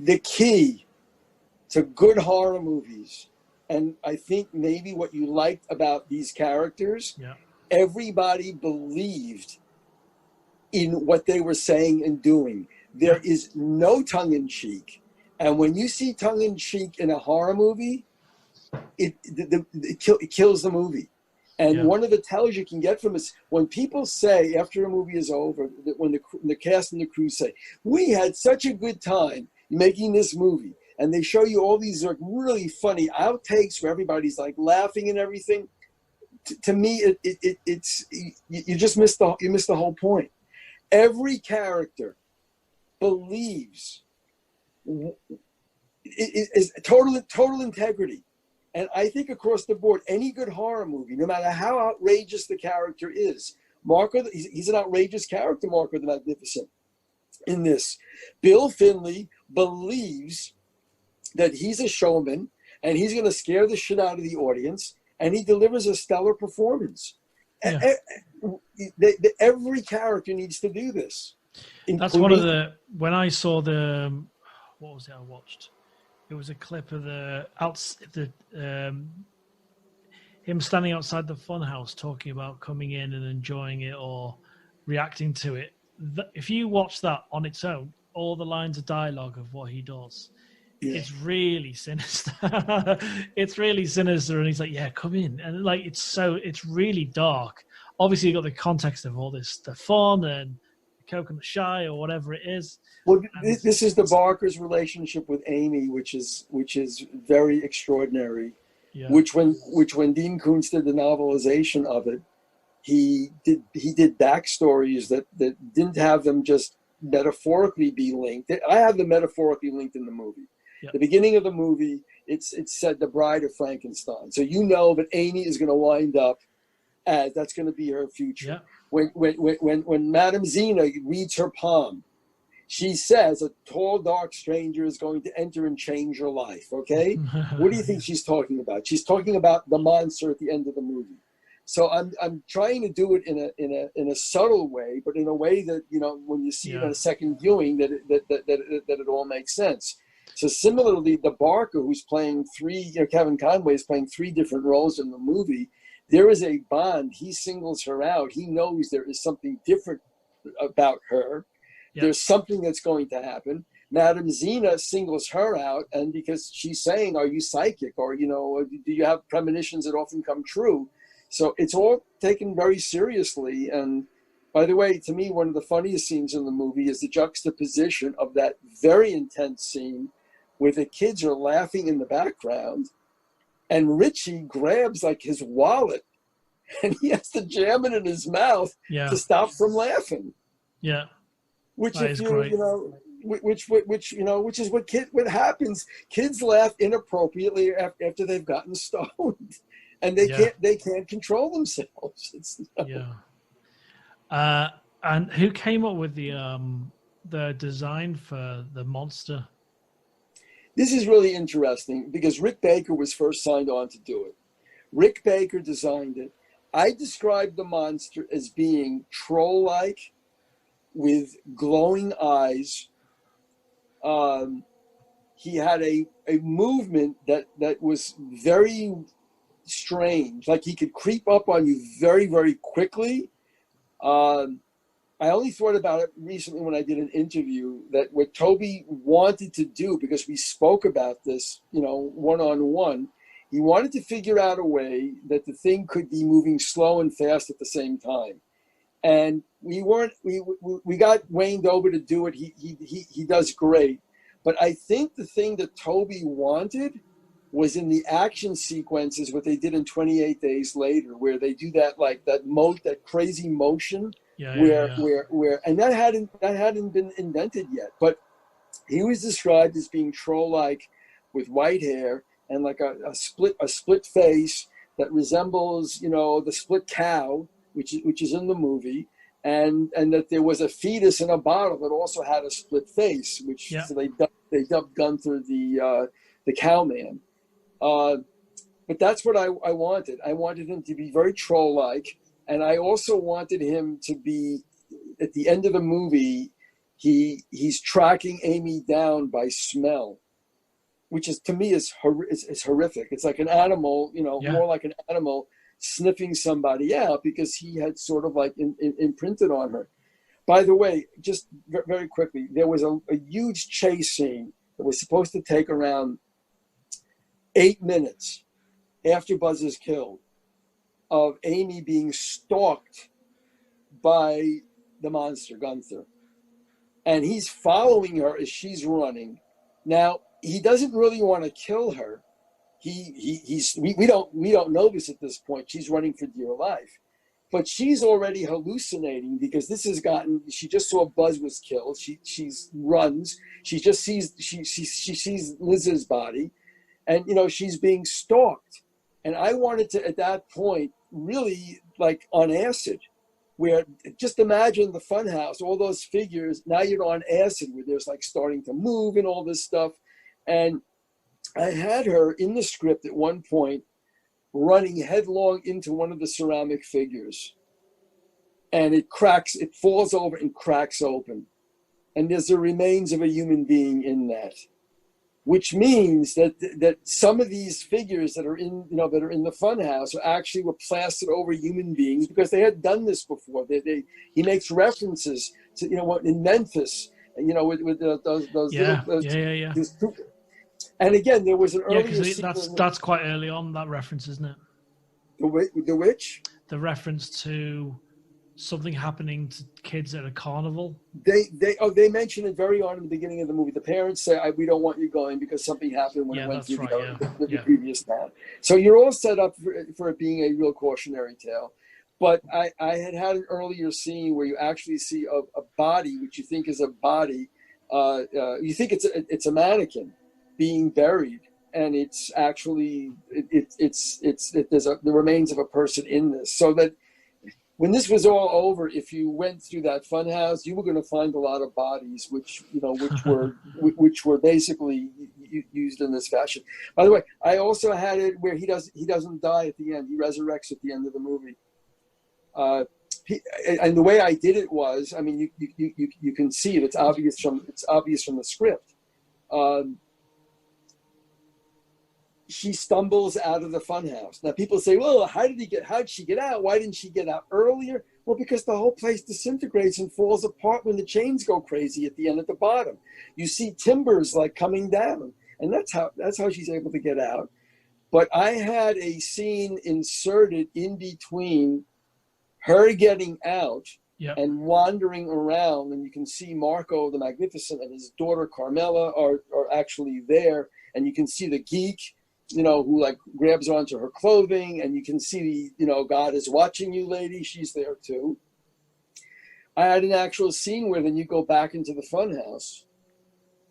The key to good horror movies, and I think maybe what you liked about these characters, everybody believed in what they were saying and doing. There is no tongue-in-cheek. And when you see tongue-in-cheek in a horror movie, it kills the movie. And one of the tells you can get from this, when people say after a movie is over, that when the cast and the crew say, we had such a good time making this movie, and they show you all these like really funny outtakes where everybody's like laughing and everything. To me, it's you just missed the whole point. Every character believes is total integrity, and I think across the board, any good horror movie, no matter how outrageous the character is, he's an outrageous character, Marco the Magnificent. In this, Bill Finley believes that he's a showman and he's going to scare the shit out of the audience, and he delivers a stellar performance. Yeah. Every character needs to do this. That's one of the, when I saw what was it I watched? It was a clip of him standing outside the Funhouse talking about coming in and enjoying it or reacting to it. If you watch that on its own, all the lines of dialogue of what he does, it's really sinister. It's really sinister, and he's like, "Yeah, come in," and like it's really dark. Obviously, you got the context of all this, the fun and the coconut shy or whatever it is. Well, this is the Barker's relationship with Amy, which is very extraordinary. Yeah. Which when Dean Koontz did the novelization of it, he did backstories that didn't have them just metaphorically be linked. I have them metaphorically linked in the movie. Yep. The beginning of the movie, it's said the Bride of Frankenstein. So you know that Amy is going to wind up as that's going to be her future. Yep. When Madame Zena reads her palm, She says a tall, dark stranger is going to enter and change your life. Okay, what do you think she's talking about? She's talking about the monster at the end of the movie. So I'm trying to do it in a subtle way, but in a way that, you know, when you see it on a second viewing, that it all makes sense. So similarly, the Barker, who's playing Kevin Conway is playing 3 different roles in the movie. There is a bond. He singles her out. He knows there is something different about her. Yep. There's something that's going to happen. Madame Zena singles her out, and because she's saying, "Are you psychic?" or, you know, "Do you have premonitions that often come true?" So it's all taken very seriously. And by the way, to me, one of the funniest scenes in the movie is the juxtaposition of that very intense scene where the kids are laughing in the background, and Richie grabs like his wallet, and he has to jam it in his mouth to stop from laughing. Yeah. Which that is great. You know, which is what happens. Kids laugh inappropriately after they've gotten stoned, and they can't control themselves. And who came up with the design for the monster? This is really interesting because Rick Baker was first signed on to do it. Rick Baker designed it. I described the monster as being troll-like, with glowing eyes. He had a movement that was very strange, like he could creep up on you very, very quickly. I only thought about it recently when I did an interview, that what Tobe wanted to do, because we spoke about this, you know, one-on-one, he wanted to figure out a way that the thing could be moving slow and fast at the same time. And we got Wayne Dober to do it. He does great. But I think the thing that Tobe wanted was in the action sequences, what they did in 28 Days Later, where they do that, like that crazy motion, where and that hadn't been invented yet. But he was described as being troll-like, with white hair and like a split face that resembles, you know, the split cow, which is in the movie, and that there was a fetus in a bottle that also had a split face, which so they dubbed Gunther the cowman. But that's what I wanted. I wanted him to be very troll-like, and I also wanted him to be, at the end of the movie, he's tracking Amy down by smell, which is, to me, is horrific. It's like an animal, you know, more like an animal sniffing somebody out, because he had sort of like imprinted on her. By the way, just very quickly, there was a huge chase scene that was supposed to take around 8 minutes after Buzz is killed, of Amy being stalked by the monster, Gunther. And he's following her as she's running. Now, he doesn't really want to kill her. We don't know this at this point. She's running for dear life, but she's already hallucinating, because this has gotten. She just saw Buzz was killed. She runs. She just sees she sees Liz's body, and you know she's being stalked. And I wanted to, at that point, really like on acid, where just imagine the Funhouse, all those figures. Now you're on acid, where there's like starting to move and all this stuff, and I had her in the script at one point running headlong into one of the ceramic figures, and it falls over and cracks open. And there's the remains of a human being in that, which means that some of these figures that are in the Funhouse actually were plastered over human beings, because they had done this before. He makes references to, you know, what in Memphis, you know, with those little. And again, there was an earlier scene. That's quite early on, that reference, isn't it? The which? The reference to something happening to kids at a carnival. They mention it very on in the beginning of the movie. The parents say, "We don't want you going because something happened when it went through the previous town." So you're all set up for it being a real cautionary tale. But I had an earlier scene where you actually see a body, which you think is a body. You think it's a mannequin being buried, and it's actually there's the remains of a person in this. So that when this was all over, if you went through that funhouse, you were going to find a lot of bodies, which were basically used in this fashion. By the way, I also had it where he doesn't die at the end; he resurrects at the end of the movie. And the way I did it was, I mean, you can see it. It's obvious from the script. She stumbles out of the funhouse. Now people say, well, how'd she get out? Why didn't she get out earlier? Well, because the whole place disintegrates and falls apart when the chains go crazy at the end at the bottom. You see timbers like coming down, and that's how she's able to get out. But I had a scene inserted in between her getting out and wandering around, and you can see Marco the Magnificent and his daughter Carmela are actually there, and you can see the geek, who like grabs onto her clothing, and you can see God is watching you, lady. She's there too. I had an actual scene where then you go back into the funhouse,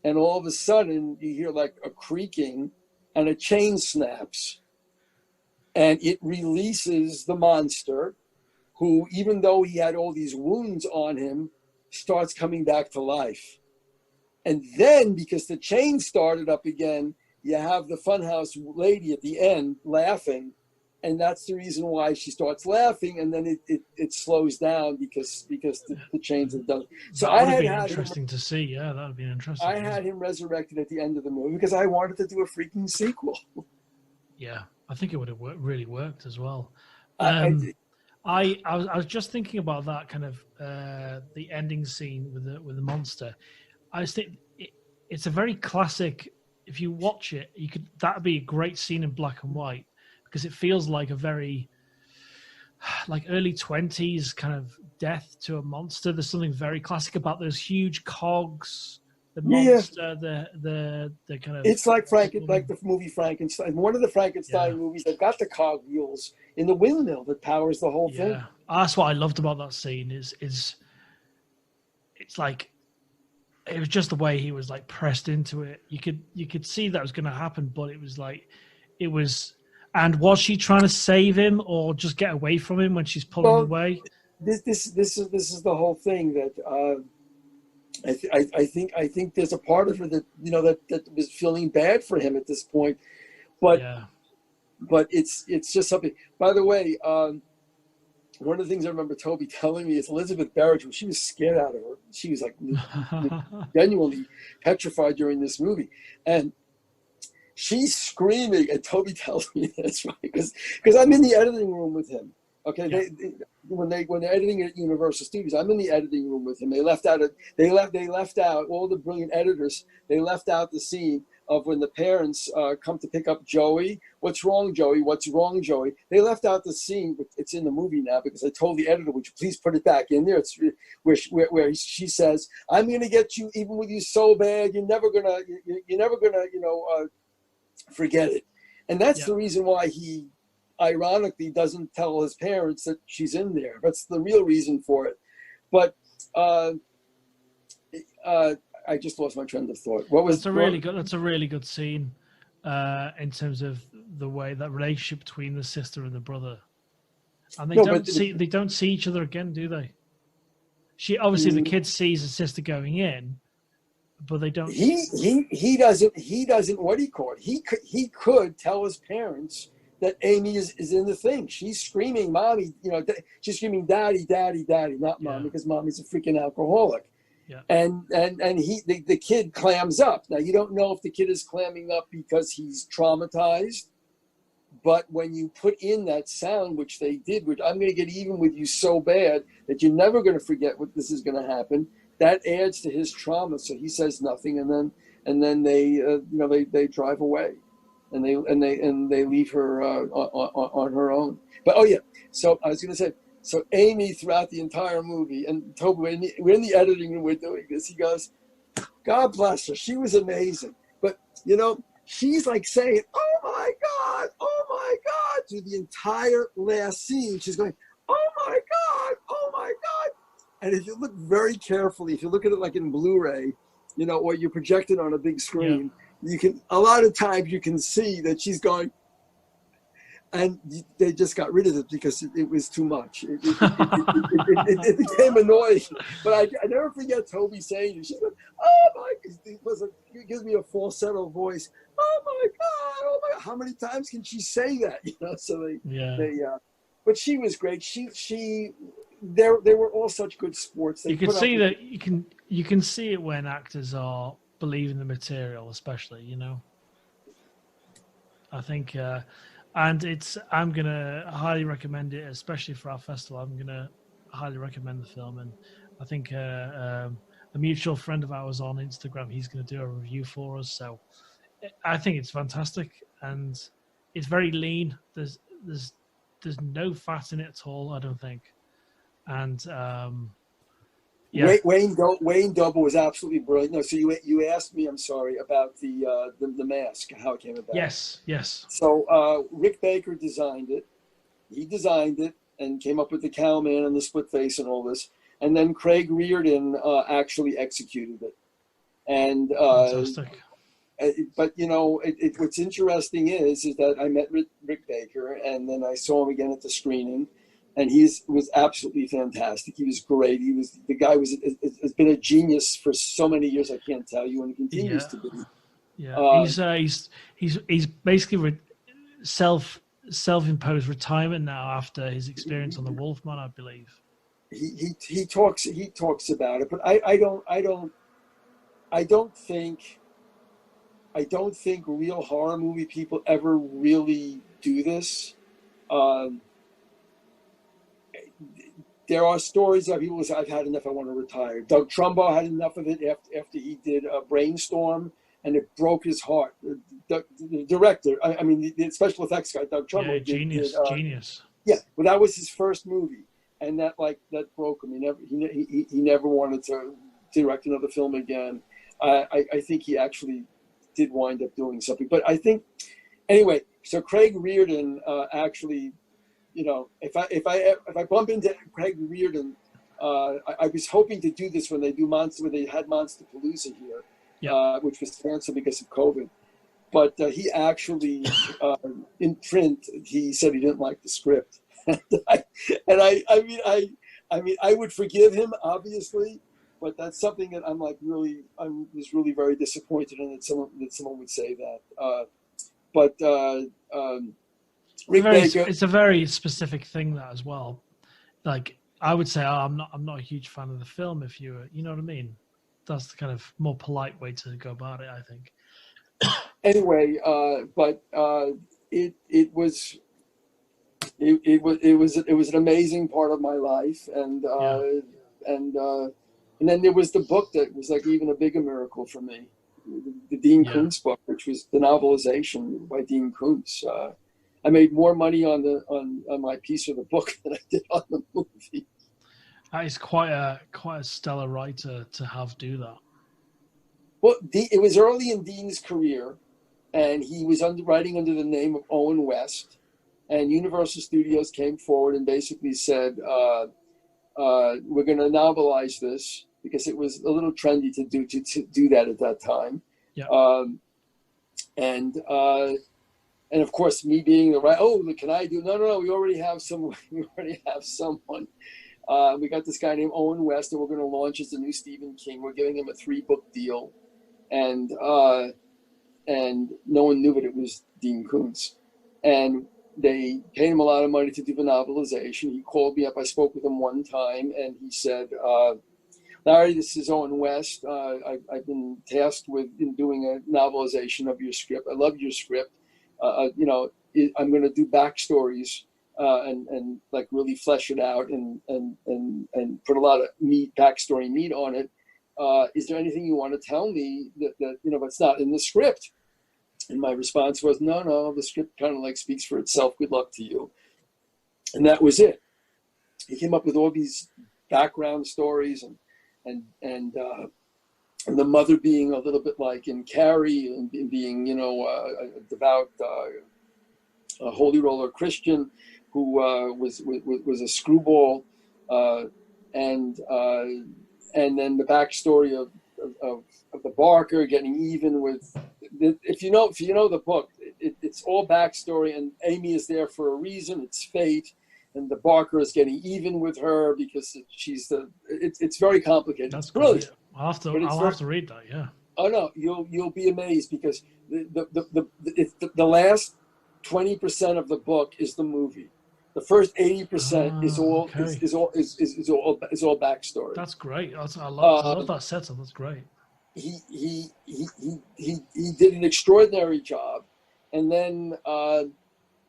and all of a sudden you hear like a creaking, and a chain snaps, and it releases the monster, who, even though he had all these wounds on him, starts coming back to life. And then, because the chain started up again, you have the funhouse lady at the end laughing, and that's the reason why she starts laughing, and then it slows down because the chains have done. So that would have been interesting to see. Yeah, that would be interesting. I had him resurrected at the end of the movie because I wanted to do a freaking sequel. Yeah, I think it would have really worked as well. I was just thinking about that kind of the ending scene with the monster. I just think it's a very classic. If you watch it, that'd be a great scene in black and white, because it feels like a very like early 20s kind of death to a monster. There's something very classic about those huge cogs, the monster, the kind of. It's like the movie Frankenstein. One of the Frankenstein movies, they've got the cog wheels in the windmill that powers the whole thing. That's what I loved about that scene. Is it's like, it was just the way he was like pressed into it. You could see that was going to happen, but it was like, and was she trying to save him or just get away from him when she's pulling away? This is the whole thing that I think there's a part of her that that was feeling bad for him at this point, but it's just something. By the way, one of the things I remember Toby telling me is Elizabeth Barrett, when she was scared out of her, she was like genuinely petrified during this movie, and she's screaming. And Toby tells me this, right? Because I'm in the editing room with him. Okay, when they're editing at Universal Studios, I'm in the editing room with him. They left out all the brilliant editors. They left out the scene of when the parents come to pick up Joey. What's wrong, Joey? What's wrong, Joey? They left out the scene. It's in the movie now because I told the editor, would you please put it back in there? It's where she says, "I'm going to get you, even with you so bad, you're never gonna forget it." And that's the reason why he ironically doesn't tell his parents that she's in there. That's the real reason for it. But I just lost my train of thought. That's a really good scene in terms of the way that relationship between the sister and the brother. And they don't see each other again, do they? She obviously the kid sees the sister going in, but they don't. He doesn't. What do you call it? He could tell his parents that Amy is in the thing. She's screaming, "Mommy!" She's screaming, "Daddy, Daddy, Daddy!" Not Mommy, because Mommy's a freaking alcoholic. Yeah. And the kid clams up. Now you don't know if the kid is clamming up because he's traumatized, but when you put in that sound, which they did, which I'm going to get even with you so bad that you're never going to forget what this is going to happen, that adds to his trauma. So he says nothing, and then they drive away, and they leave her on her own. But so I was going to say. So Amy, throughout the entire movie, and Toby, we're in the editing room, we're doing this. He goes, "God bless her, she was amazing." But she's like saying, "Oh my God, oh my God," through the entire last scene. She's going, "Oh my God, oh my God." And if you look very carefully, if you look at it like in Blu-ray, or you project it on a big screen, you can. A lot of times you can see that she's going. And they just got rid of it because it was too much. It became annoying. But I never forget Tobe saying it. She goes, "Oh my!" It gives me a falsetto voice. "Oh my God! Oh my God! How many times can she say that?" So but she was great. They were all such good sports. You can see that you can see it when actors are believing the material, especially. I think. And I'm going to highly recommend it, especially for our festival. I'm going to highly recommend the film. And I think a mutual friend of ours on Instagram, he's going to do a review for us. So I think it's fantastic. And it's very lean. There's no fat in it at all, I don't think. And yeah. Wayne Doble was absolutely brilliant. No, so you asked me, I'm sorry, about the mask, how it came about. Yes. So Rick Baker designed it. He designed it and came up with the cowman and the split face and all this. And then Craig Reardon actually executed it. And fantastic. But what's interesting is that I met Rick Baker, and then I saw him again at the screening. And he was absolutely fantastic. He was great. The guy has been a genius for so many years. I can't tell you, and he continues to be. Yeah, he's basically self-imposed retirement now after his experience on the Wolfman, I believe. He talks about it, but I don't think real horror movie people ever really do this. There are stories of people who say, "I've had enough, I want to retire." Doug Trumbo had enough of it after he did Brainstorm, and it broke his heart. The director, the special effects guy, Doug Trumbo, genius. Yeah, well, that was his first movie, and that broke him. He never wanted to direct another film again. I think he actually did wind up doing something, but I think anyway. So Craig Reardon actually. If I bump into Craig Reardon, I was hoping to do this when they had Monsterpalooza here, which was canceled because of COVID. But he actually, in print, he said he didn't like the script, I would forgive him, obviously, but that's something that I was really very disappointed in that someone would say that. It's a very specific thing, that as well. Like, I would say, I'm not a huge fan of the film. If you know what I mean, that's the kind of more polite way to go about it, I think. Anyway, it was an amazing part of my life, and then there was the book that was like even a bigger miracle for me, the Dean Koontz book, which was the novelization by Dean Koontz. I made more money on my piece of the book than I did on the movie. That is quite a stellar writer to have do that. Well, it was early in Dean's career, and he was writing under the name of Owen West. And Universal Studios came forward and basically said, "We're going to novelize this," because it was a little trendy to do that at that time. Yeah. And of course, me being the right, can I do? No, we already have someone. We got this guy named Owen West, and we're going to launch as the new Stephen King. We're giving him a 3-book deal, and no one knew that it was Dean Koontz. And they paid him a lot of money to do the novelization. He called me up. I spoke with him one time, and he said, "Larry, this is Owen West. I've been tasked with doing a novelization of your script. I love your script. I'm going to do backstories and like really flesh it out and put a lot of backstory meat on it. Is there anything you want to tell me that that's not in the script?" And my response was, no, the script kind of like speaks for itself. Good luck to you. And that was it. He came up with all these background stories and the mother being a little bit like in Carrie and being, a devout holy roller Christian who was a screwball, and then the backstory of the Barker getting even with. If you know the book, it's all backstory, and Amy is there for a reason. It's fate, and the Barker is getting even with her because it's very complicated. That's it's brilliant. Great. I'll have to read that. Yeah. Oh no, you'll be amazed because the last 20% of the book is the movie. The first 80% is all backstory. That's great. I love that setup. That's great. He did an extraordinary job, and then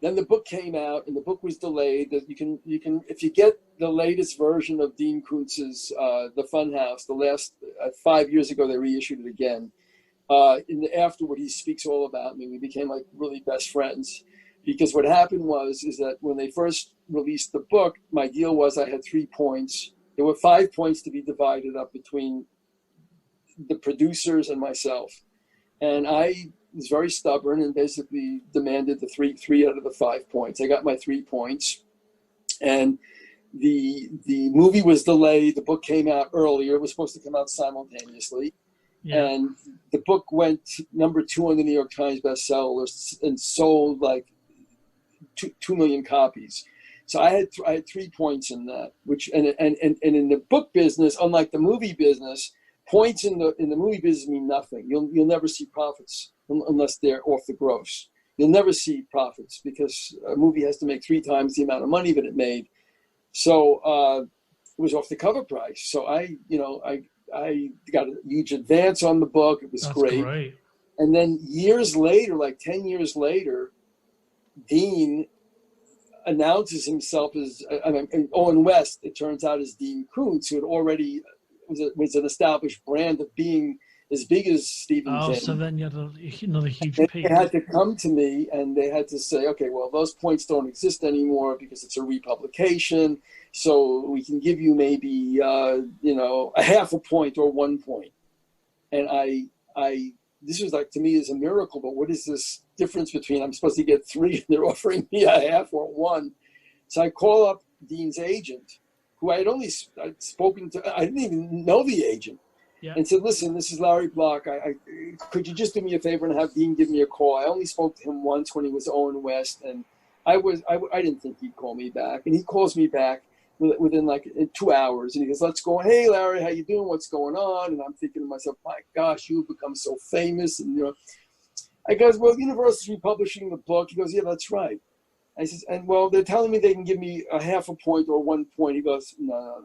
the book came out, and the book was delayed. That you can if you get the latest version of Dean Koontz's the Funhouse, the last 5 years ago they reissued it again. Afterward, he speaks all about me. We became like really best friends. Because what happened is that when they first released the book, my deal was I had 3 points. There were 5 points to be divided up between the producers and myself. And I was very stubborn and basically demanded the three out of the 5 points. I got my 3 points. And the movie was delayed. The book came out earlier. It was supposed to come out simultaneously. Yeah. And the book went number 2 on the New York Times bestseller list and sold like 2 million copies. So I had 3 points in that, which and in the book business, unlike the movie business, points in the movie business mean nothing. You'll never see profits unless they're off the gross. You'll never see profits because a movie has to make 3 times the amount of money that it made. So it was off the cover price. So I got a huge advance on the book. It was great. And then years later, like 10 years later, Dean announces himself as Owen West. It turns out is Dean Koontz, who had already was an established brand of being as big as Stephen King. So then you had another huge peak. They had to come to me and they had to say, okay, well, those points don't exist anymore because it's a republication. So we can give you maybe a half a point or 1 point. And I this was like, to me, is a miracle. But what is this difference between I'm supposed to get 3 and they're offering me a half or 1? So I call up Dean's agent, who I'd spoken to. I didn't even know the agent. Yeah. And said, listen, this is Larry Block. Could you just do me a favor and have Dean give me a call? I only spoke to him once when he was Owen West, and I didn't think he'd call me back. And he calls me back within like 2 hours, and he goes, let's go. Hey, Larry, how you doing? What's going on? And I'm thinking to myself, my gosh, you've become so famous. And I goes, well, Universal's republishing the book. He goes, yeah, that's right. I says, and well, they're telling me they can give me a half a point or 1 point. He goes, no.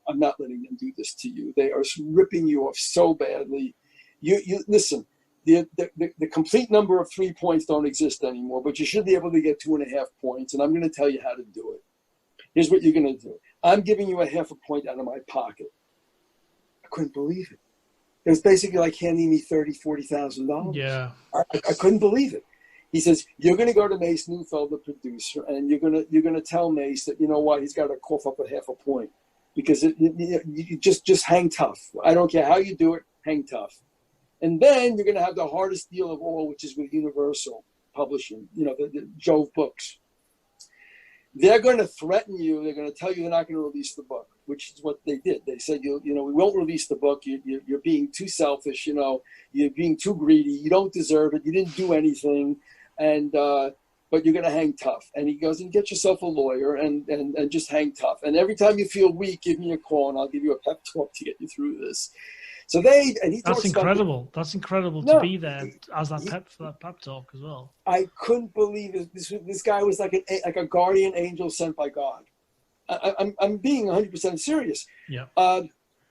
I'm not letting them do this to you. They are ripping you off so badly. You listen, the complete number of 3 points don't exist anymore, but you should be able to get 2.5 points, and I'm going to tell you how to do it. Here's what you're going to do. I'm giving you a half a point out of my pocket. I couldn't believe it. It was basically like handing me $30,000, $40,000. Yeah. I couldn't believe it. He says, you're going to go to Mace Neufeld, the producer, and you're going to tell Mace that, you know what, he's got to cough up a half a point. Because you just hang tough. I don't care how you do it, hang tough. And then you're going to have the hardest deal of all, which is with Universal Publishing, the Jove Books. They're going to threaten you. They're going to tell you they're not going to release the book, which is what they did. They said, we won't release the book. You're being too selfish. You're being too greedy. You don't deserve it. You didn't do anything. And but you're going to hang tough. And he goes, and get yourself a lawyer and just hang tough. And every time you feel weak, give me a call and I'll give you a pep talk to get you through this. So that's incredible. That's incredible to be there as that pep talk as well. I couldn't believe it. This guy was like a guardian angel sent by God. I'm being 100% serious. Yeah.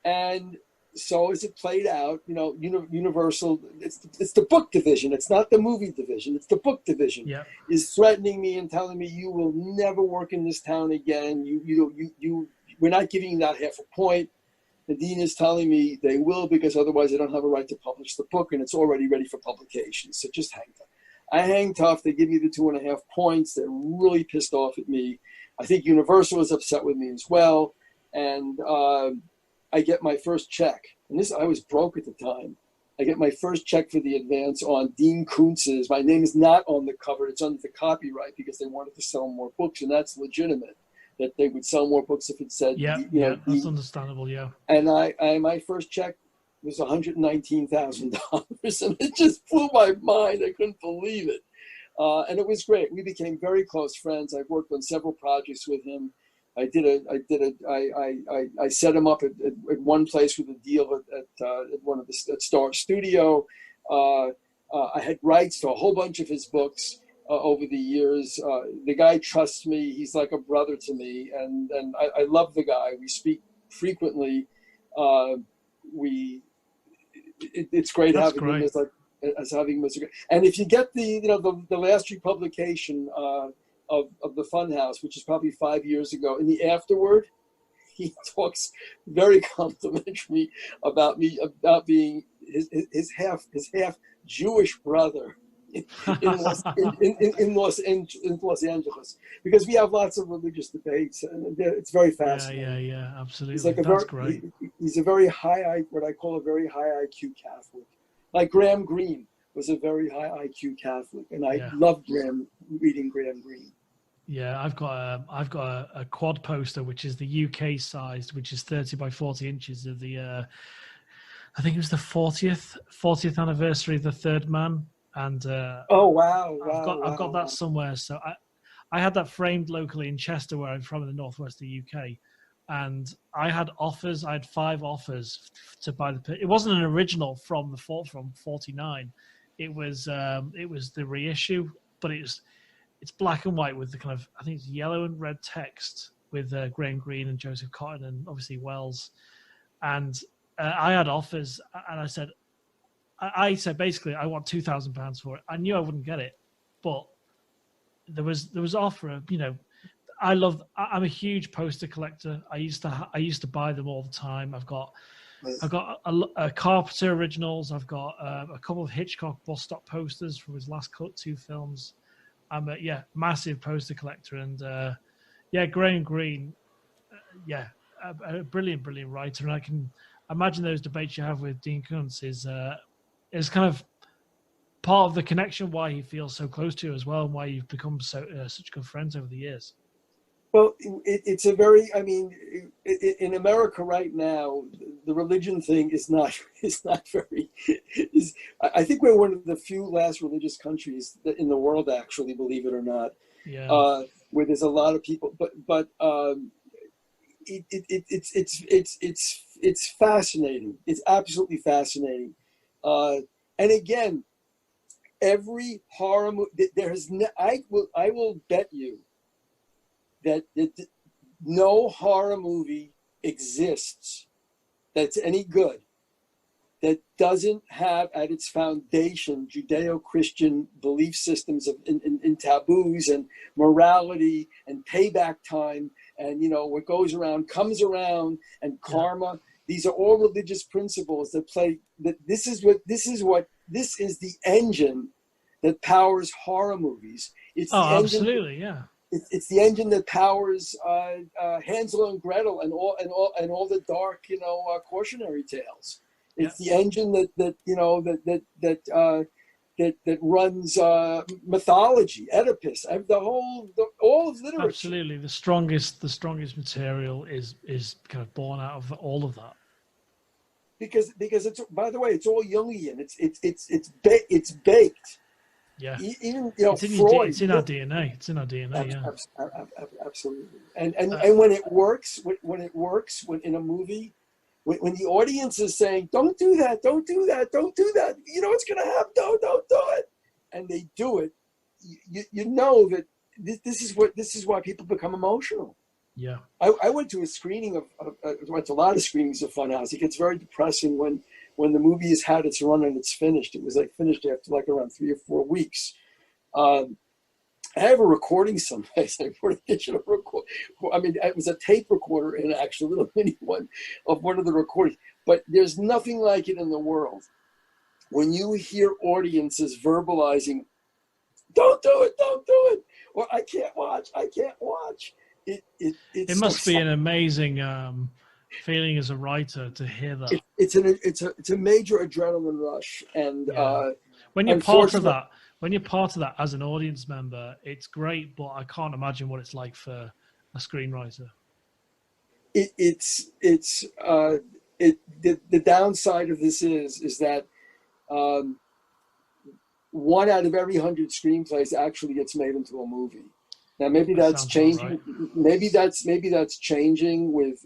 And so as it played out, Universal, it's the book division. It's not the movie division. It's the book division. Yeah. Is threatening me and telling me you will never work in this town again. We're not giving you that half a point. The dean is telling me they will because otherwise they don't have a right to publish the book and it's already ready for publication. So just hang tough. I hang tough. They give me the 2.5 points. They're really pissed off at me. I think Universal is upset with me as well. And I get my first check. And I was broke at the time. I get my first check for the advance on Dean Koontz's. My name is not on the cover. It's under the copyright because they wanted to sell more books, and that's legitimate. That they would sell more books if it said, that's understandable, yeah. And my first check was $119,000, and it just blew my mind. I couldn't believe it, and it was great. We became very close friends. I've worked on several projects with him. I set him up at one place with a deal at one of the Star Studio. I had rights to a whole bunch of his books over the years. The guy trusts me. He's like a brother to me, and I love the guy. We speak frequently. It's great That's having great. him as having him as a. And if you get the last republication of the Funhouse, which is probably 5 years ago, in the afterward, he talks very complimentary about me, about being his half Jewish brother in Los Angeles, because we have lots of religious debates, and it's very fascinating. Yeah, absolutely. He's like That's great. He's a very what I call a very high IQ Catholic. Like Graham Greene was a very high IQ Catholic, and I love reading Graham Greene. Yeah, I've got a quad poster, which is the UK sized, which is 30 by 40 inches of the I think it was the 40th anniversary of The Third Man, and oh wow, I've got that somewhere. So I had that framed locally in Chester, where I'm from, in the northwest of the UK, and I had 5 offers to buy the. It wasn't an original from 49. It was the reissue, but it's black and white with the kind of, I think it's yellow and red text with Graham Greene and Joseph Cotton and obviously Wells. And I had offers, and I said basically I want £2,000 for it. I knew I wouldn't get it, but there was offer of, I'm a huge poster collector. I used to buy them all the time. I've got a Carpenter originals. I've got a couple of Hitchcock bus stop posters from his last 2 films. I'm a massive poster collector, and Graham Greene, a brilliant writer, and I can imagine those debates you have with Dean Koontz is kind of part of the connection why he feels so close to you as well, and why you've become such good friends over the years. Well, it's a very, in America right now, the religion thing is not very. I think we're one of the few last religious countries in the world, actually, believe it or not, where there's a lot of people. But it's fascinating. It's absolutely fascinating. And again, every horror movie I will bet you that no horror movie exists that's any good that doesn't have at its foundation Judeo-Christian belief systems in taboos and morality and payback time, and what goes around comes around, and karma. These are all religious principles that play. That this is the engine that powers horror movies. It's the engine, absolutely, yeah. It's the engine that powers Hansel and Gretel and all the dark, cautionary tales. It's the engine that runs mythology, Oedipus, all of literature. Absolutely, the strongest material is kind of born out of all of that. Because it's, by the way, it's all Jungian. It's baked. Yeah, even Freud. It's in our DNA. Absolutely. And when it works, when in a movie, when the audience is saying, "Don't do that, don't do that, don't do that," what's going to happen. Don't do it, and they do it. You know that this is why people become emotional. Yeah. I went to a screening went to a lot of screenings of Funhouse. It gets very depressing when the movie has had its run and it's finished. It was finished after around 3 or 4 weeks. I have a recording someplace. I put a digital record. It was a tape recorder, and actually a little mini one of one of the recordings. But there's nothing like it in the world when you hear audiences verbalizing, "Don't do it, don't do it," or "I can't watch, I can't watch." It must be an amazing feeling as a writer to hear that. It's a major adrenaline rush, and when you're part of that as an audience member, it's great. But I can't imagine what it's like for a screenwriter. the downside of this is that 1 out of every 100 screenplays actually gets made into a movie. Now maybe that's changing. Right. Maybe that's changing with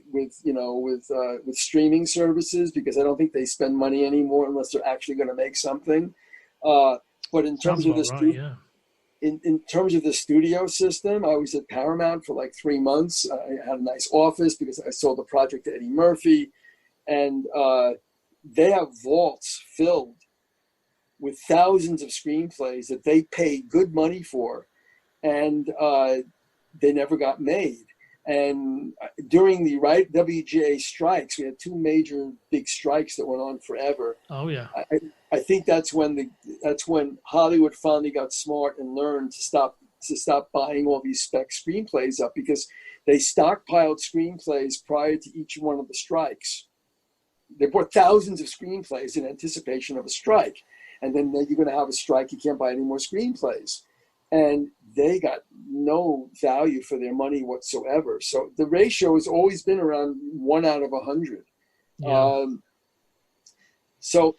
streaming services, because I don't think they spend money anymore unless they're actually going to make something. But in terms of the in terms of the studio system, I was at Paramount for like 3 months. I had a nice office because I sold the project to Eddie Murphy, and they have vaults filled with thousands of screenplays that they paid good money for, and they never got made. And during the WGA strikes, we had 2 major big strikes that went on forever. Oh yeah. I think that's when Hollywood finally got smart and learned to stop buying all these spec screenplays up, because they stockpiled screenplays prior to each one of the strikes. They bought thousands of screenplays in anticipation of a strike. And then you're going to have a strike, you can't buy any more screenplays. And they got no value for their money whatsoever. So the ratio has always been around 1 out of 100. Yeah. So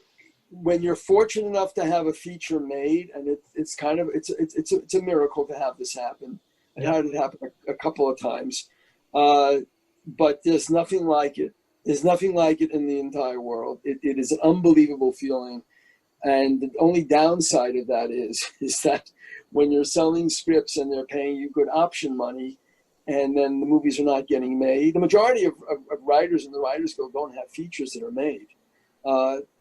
when you're fortunate enough to have a feature made, and it's a miracle to have this happen. I had it happen a couple of times, but there's nothing like it. There's nothing like it in the entire world. It is an unbelievable feeling. And the only downside of that is that when you're selling scripts and they're paying you good option money, and then the movies are not getting made, the majority of writers in the Writers Guild don't have features that are made.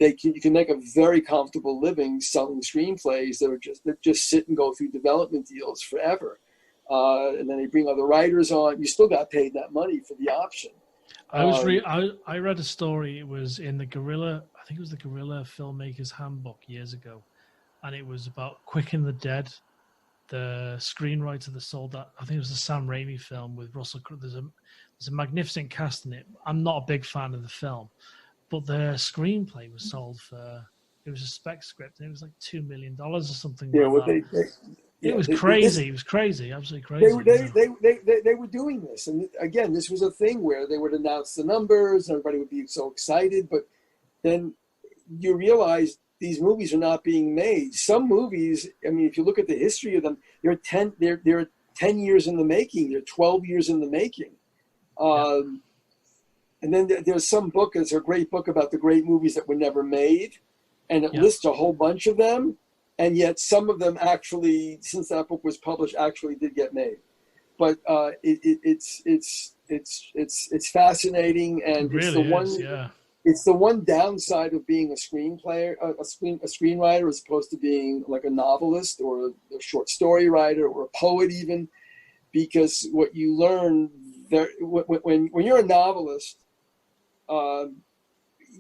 You can make a very comfortable living selling screenplays that just sit and go through development deals forever, and then they bring other writers on. You still got paid that money for the option. I read a story. It was in the Guerrilla. I think it was the Guerrilla Filmmakers Handbook years ago, and it was about Quick and the Dead, the screenwriter that sold that. I think it was the Sam Raimi film with Russell Crowe. There's a magnificent cast in it. I'm not a big fan of the film, but the screenplay was sold for. It was a spec script, and it was like $2 million or something. Yeah, like that. It was crazy. It was crazy, absolutely crazy. They were doing this, and again, this was a thing where they would announce the numbers, and everybody would be so excited. But then you realize these movies are not being made. Some movies, I mean, if you look at the history of them, they're 10 years in the making. They're 12 years in the making. And then there's some book. It's a great book about the great movies that were never made, and it lists a whole bunch of them. And yet some of them actually, since that book was published, actually did get made. But it's fascinating, and it's the one downside of being a screenwriter, as opposed to being like a novelist or a short story writer or a poet even, because what you learn there when you're a novelist,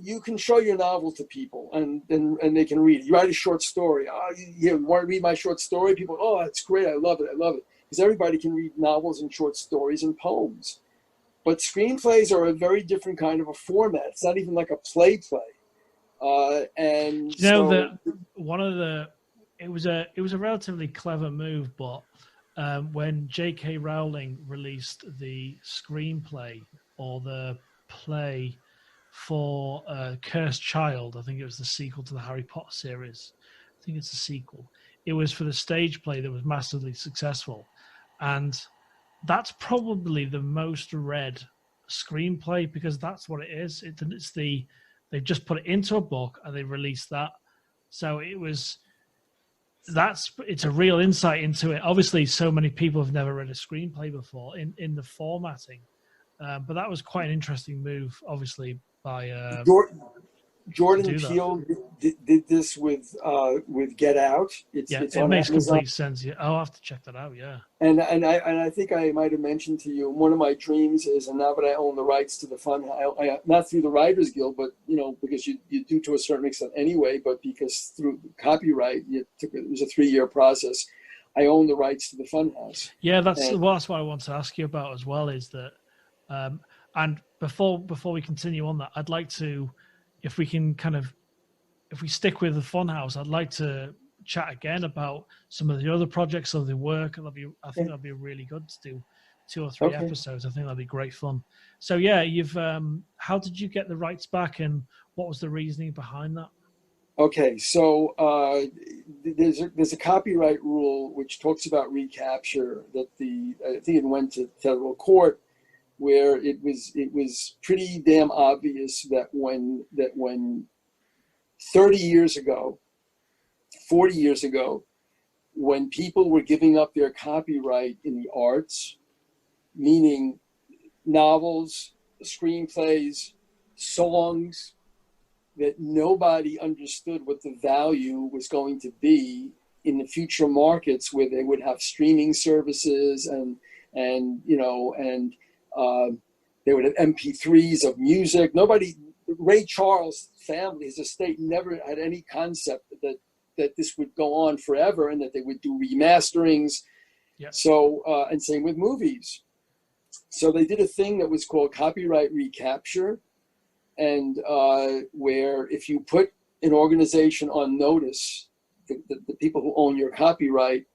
you can show your novel to people, and they can read it. You write a short story. You want to read my short story? People, oh, that's great. I love it. Because everybody can read novels and short stories and poems. But screenplays are a very different kind of a format. It's not even like a play. And it was a relatively clever move, but when J.K. Rowling released the screenplay or the play for Cursed Child, I think it was the sequel to the Harry Potter series. I think it's a sequel. It was for the stage play that was massively successful. And that's probably the most read screenplay, because that's what it is. They've just put it into a book and they released that. So it's a real insight into it. Obviously, so many people have never read a screenplay before in the formatting. But that was quite an interesting move, obviously, by Jordan Peele did this with Get Out. It makes complete sense. Yeah, I'll have to check that out. Yeah, and I think I might have mentioned to you, one of my dreams is, and now that I own the rights to the Funhouse, not through the Writers Guild, but because you do to a certain extent anyway, but because through copyright, it was a 3-year process. I own the rights to the Funhouse. Yeah, that's what I want to ask you about as well. Is that and before we continue on that, I'd like to, if we stick with the Funhouse, I'd like to chat again about some of the other projects of the work. I think that'd be really good to 2 or 3 Okay. episodes. I think that'd be great fun. So yeah, you've how did you get the rights back, and what was the reasoning behind that? Okay, so there's a copyright rule which talks about recapture that I think it went to federal court, where it was pretty damn obvious that when 30 years ago, 40 years ago, when people were giving up their copyright in the arts, meaning novels, screenplays, songs, that nobody understood what the value was going to be in the future markets, where they would have streaming services and they would have MP3s of music. Ray Charles' family, his estate, never had any concept that this would go on forever and that they would do remasterings. Yep. So, and same with movies. So they did a thing that was called copyright recapture, and where if you put an organization on notice, the people who own your copyright,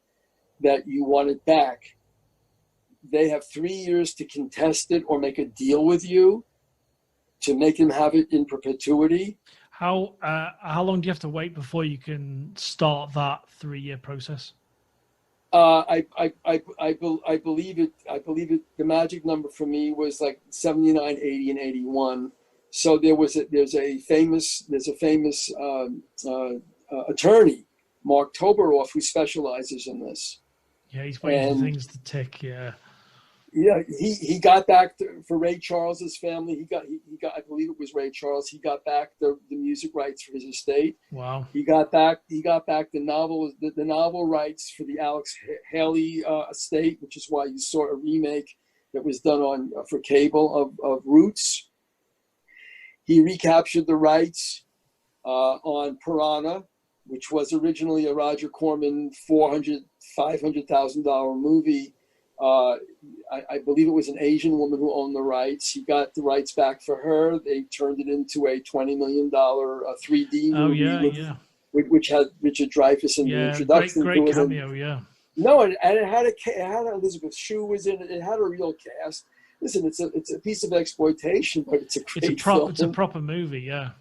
that you want it back, they have 3 years to contest it or make a deal with you to make them have it in perpetuity. How long do you have to wait before you can start that 3-year process? I believe it. The magic number for me was like 79, 80, and 81. So there's a famous attorney, Mark Toberoff, who specializes in this. Yeah, he's waiting for things to tick. Yeah. Yeah, he got back for Ray Charles's family. He got I believe it was Ray Charles. He got back the music rights for his estate. Wow. He got back the novel rights for the Alex Haley estate, which is why you saw a remake that was done for cable of Roots. He recaptured the rights on Piranha, which was originally a Roger Corman $500,000 movie. I believe it was an Asian woman who owned the rights. He got the rights back for her. They turned it into a $20 million 3D movie, which had Richard Dreyfuss in the introduction. Great cameo, yeah. No, and it had Elizabeth Shue was in it. It had a real cast. Listen, it's a piece of exploitation, but it's a great film. It's a proper movie, yeah.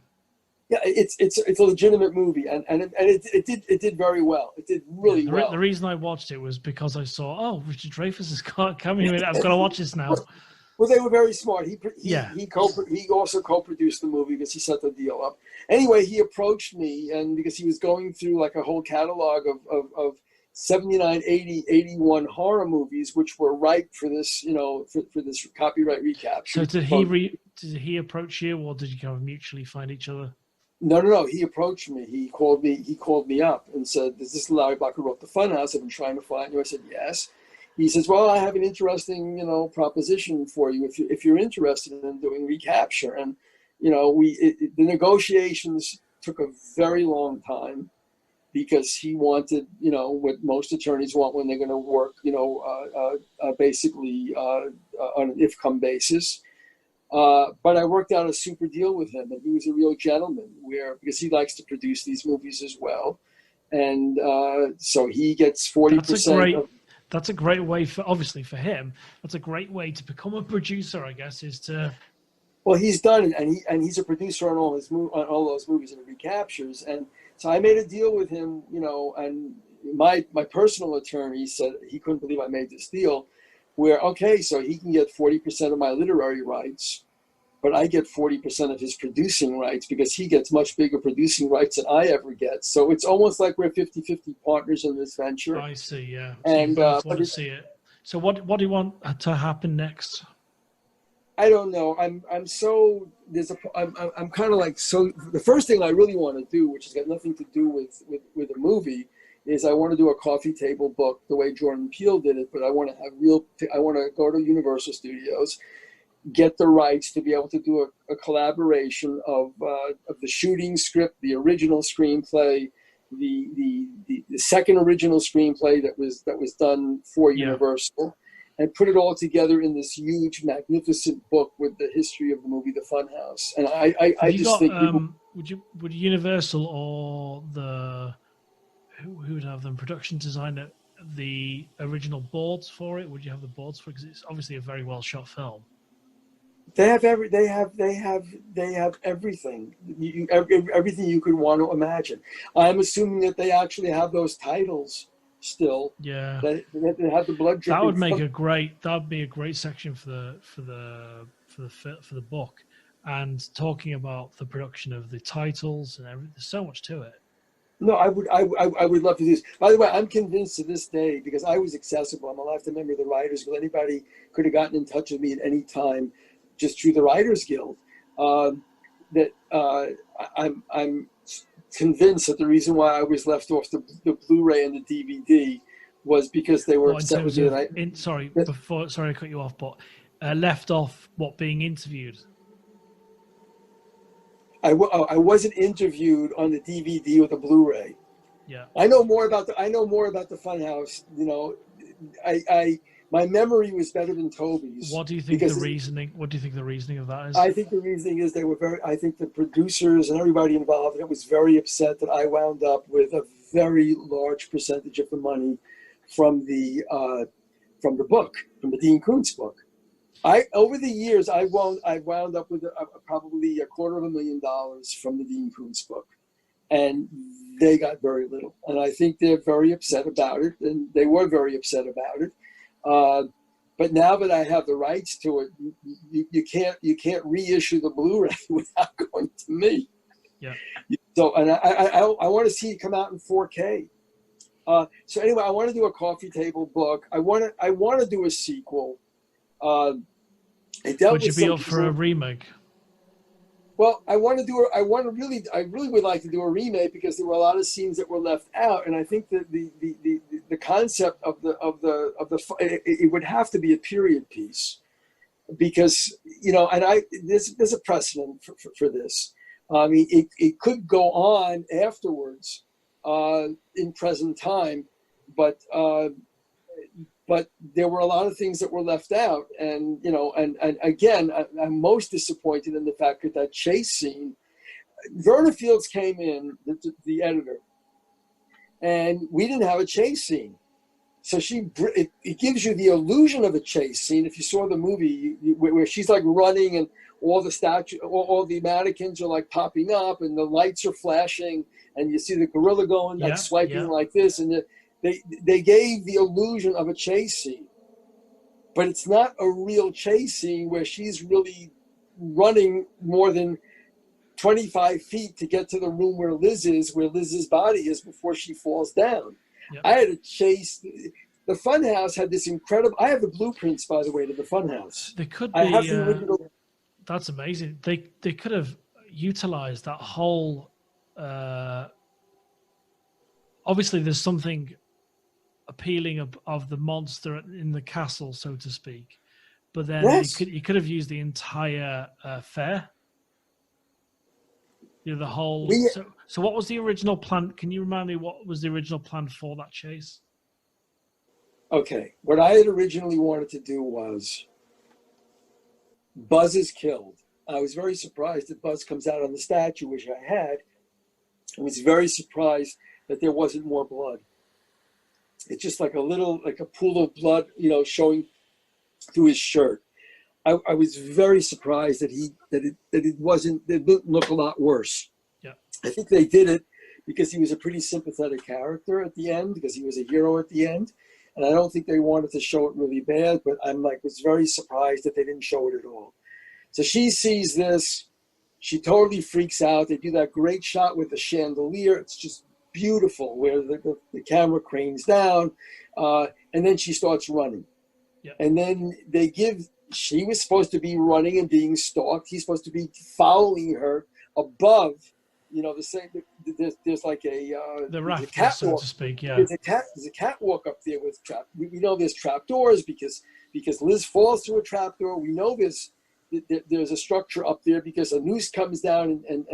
Yeah, it's a legitimate movie, and it did very well. It did really well. The reason I watched it was because I saw, Richard Dreyfuss is coming in. I've got to watch this now. Well, they were very smart. He also co-produced the movie because he set the deal up. Anyway, he approached me, and because he was going through like a whole catalog of 79, 80, 81 horror movies, which were ripe for this, for this copyright recapture. So did he approach you, or did you kind of mutually find each other? No. He approached me. He called me up and said, "Is this Larry Block who wrote the Funhouse? I've been trying to find you." I said, "Yes." He says, "Well, I have an interesting, proposition for you if you're interested in doing recapture." And the negotiations took a very long time because he wanted, what most attorneys want when they're going to work, basically on an if-come basis. But I worked out a super deal with him, and he was a real gentleman because he likes to produce these movies as well. And so he gets 40%. That's a great way obviously for him. That's a great way to become a producer, I guess, is to. Well, he's done it, and he's a producer on all those movies and recaptures. And so I made a deal with him, and my personal attorney said he couldn't believe I made this deal. So he can get 40% of my literary rights, but I get 40% of his producing rights because he gets much bigger producing rights than I ever get. So it's almost like we're 50-50 partners in this venture. I see, yeah. So and you both want to see it. So what do you want to happen next? I don't know. I'm kind of like, so the first thing I really want to do, which has got nothing to do with a movie, is I want to do a coffee table book the way Jordan Peele did it, but I want to go to Universal Studios, get the rights to be able to do a collaboration of the shooting script, the original screenplay, the second original screenplay that was done for Universal, and put it all together in this huge, magnificent book with the history of the movie The Funhouse. And I just think would Universal or who would have them, production designer, the original boards for it? Would you have the boards for it? Because it's obviously a very well shot film. They have everything. Everything you could want to imagine. I'm assuming that they actually have those titles still. Yeah. They have the blood dripping. That would make that'd be a great section for the book, and talking about the production of the titles and everything. There's so much to it. No, I would love to do this. By the way, I'm convinced to this day, because I was accessible. I'm a lifetime member of the Writers Guild. Anybody could have gotten in touch with me at any time, just through the Writers Guild. I'm convinced that the reason why I was left off the Blu-ray and the DVD was because they were upset with me. Sorry to cut you off, but left off what, being interviewed? I wasn't interviewed on the DVD or the Blu-ray. Yeah, I know more about the Funhouse. You know, my memory was better than Tobe's. What do you think the reasoning? What do you think the reasoning of that is? I think the reasoning is I think the producers and everybody involved in it was very upset that I wound up with a very large percentage of the money from the book, from the Dean Koontz book. Over the years, I wound up with probably $250,000 from the Dean Koontz book, and they got very little. And I think they're very upset about it, and they were very upset about it. But now that I have the rights to it, you can't reissue the Blu-ray without going to me. Yeah. So, and I want to see it come out in 4K. So anyway, I want to do a coffee table book. I want to do a sequel. Would you be up for a remake? Well, I really would like to do a remake, because there were a lot of scenes that were left out, and I think that the concept of it would have to be a period piece, because and there's a precedent for this. I mean, it could go on afterwards in present time, but there were a lot of things that were left out, and again, I'm most disappointed in the fact that chase scene. Verna Fields came in, the editor, and we didn't have a chase scene. So it gives you the illusion of a chase scene. If you saw the movie where she's like running, and all the mannequins are like popping up, and the lights are flashing, and you see the gorilla going like swiping like this, and they gave the illusion of a chase scene, but it's not a real chase scene where she's really running more than 25 feet to get to the room where Liz's body is, before she falls down. Yep. I had a chase. The Funhouse had this incredible. I have the blueprints, by the way, to the Funhouse. They could be. I have the original. That's amazing. They could have utilized that whole. Obviously, there's something appealing of the monster in the castle, so to speak, but then you could have used the entire fair. The whole. So what was the original plan? Can you remind me what was the original plan for that chase? Okay, what I had originally wanted to do was Buzz is killed. I was very surprised that Buzz comes out on the statue, which I had. I was very surprised that there wasn't more blood. It's just like a pool of blood, showing through his shirt. I was very surprised that it didn't look a lot worse. Yeah. I think they did it because he was a pretty sympathetic character at the end, because he was a hero at the end. And I don't think they wanted to show it really bad, but was very surprised that they didn't show it at all. So she sees this, she totally freaks out. They do that great shot with the chandelier. It's just beautiful, where the camera cranes down, and then she starts running. Yep. And then she was supposed to be running and being stalked. He's supposed to be following her above, the same. There's like the raft, so to speak. Yeah. There's a catwalk up there with trap. We know there's trap doors because Liz falls through a trap door. We know there's a structure up there because a noose comes down and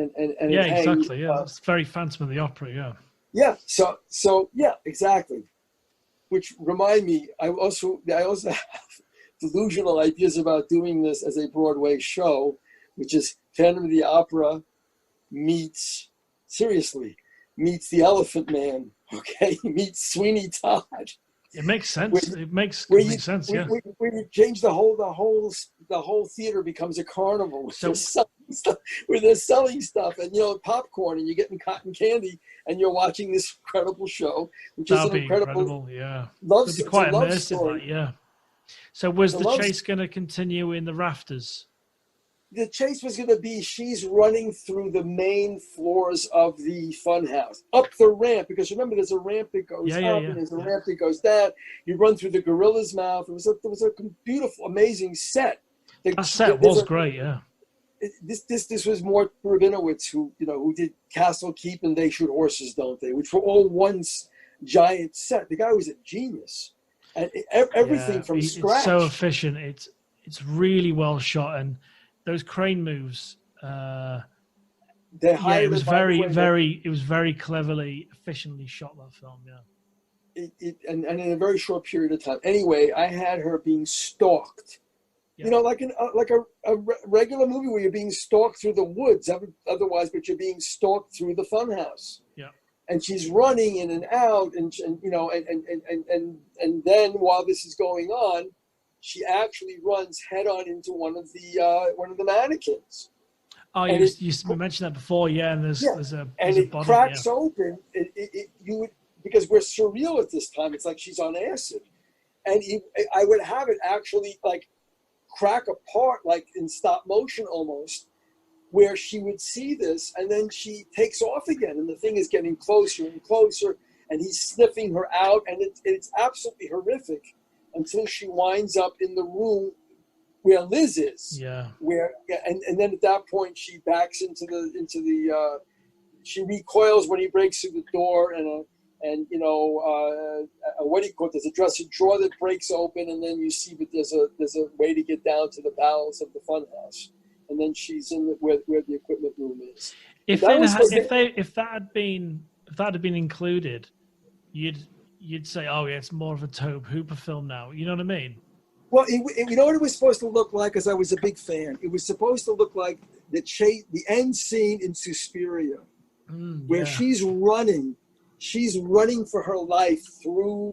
yeah, it hangs. Exactly. Yeah, it's very Phantom of the Opera. Yeah. Yeah. So yeah, exactly. Which remind me, I also have delusional ideas about doing this as a Broadway show, which is Phantom of the Opera meets the Elephant Man. Okay, meets Sweeney Todd. It makes sense. It makes where complete sense. Yeah. where you change the whole theater becomes a carnival with So- they're selling stuff and popcorn, and you're getting cotton candy, and you're watching this incredible show, which is That'd an be incredible yeah. love. It'd be It's quite a love immersive, story. like, yeah. So was The the love- chase going to continue in the rafters? The chase was going to be she's running through the main floors of the Funhouse, up the ramp, because remember there's a ramp that goes up and there's a ramp that goes down. You run through the gorilla's mouth. It was a beautiful, amazing set. That set was great, yeah. This was Mort Rabinowitz, who did Castle Keep and They Shoot Horses, Don't They, which were all one giant set. The guy was a genius, and everything from scratch. It's so efficient. It's really well shot, and those crane moves. It was very cleverly, efficiently shot, that film. Yeah. And in a very short period of time. Anyway, I had her being stalked. Yeah. Like a regular movie where you're being stalked through the woods, otherwise, but you're being stalked through the Funhouse. Yeah. And she's running in and out, and then while this is going on, she actually runs head on into one of the mannequins. Oh, you mentioned that before, yeah. And there's a body, cracks open. Because we're surreal at this time. It's like she's on acid, and I would have it actually like crack apart, like in stop motion almost, where she would see this, and then she takes off again, and the thing is getting closer and closer, and he's sniffing her out, and it's absolutely horrific. Until she winds up in the room where Liz is. Yeah. And then at that point she backs into the she recoils when he breaks through the door, and what do you call it? There's a dresser drawer that breaks open, and then you see that there's a way to get down to the bowels of the Funhouse, and then she's in where the equipment room is. If that had been included, you'd say, oh yeah, it's more of a Tobe Hooper film now. You know what I mean? Well, you know what it was supposed to look like? Because I was a big fan. It was supposed to look like the end scene in Suspiria, where she's running for her life through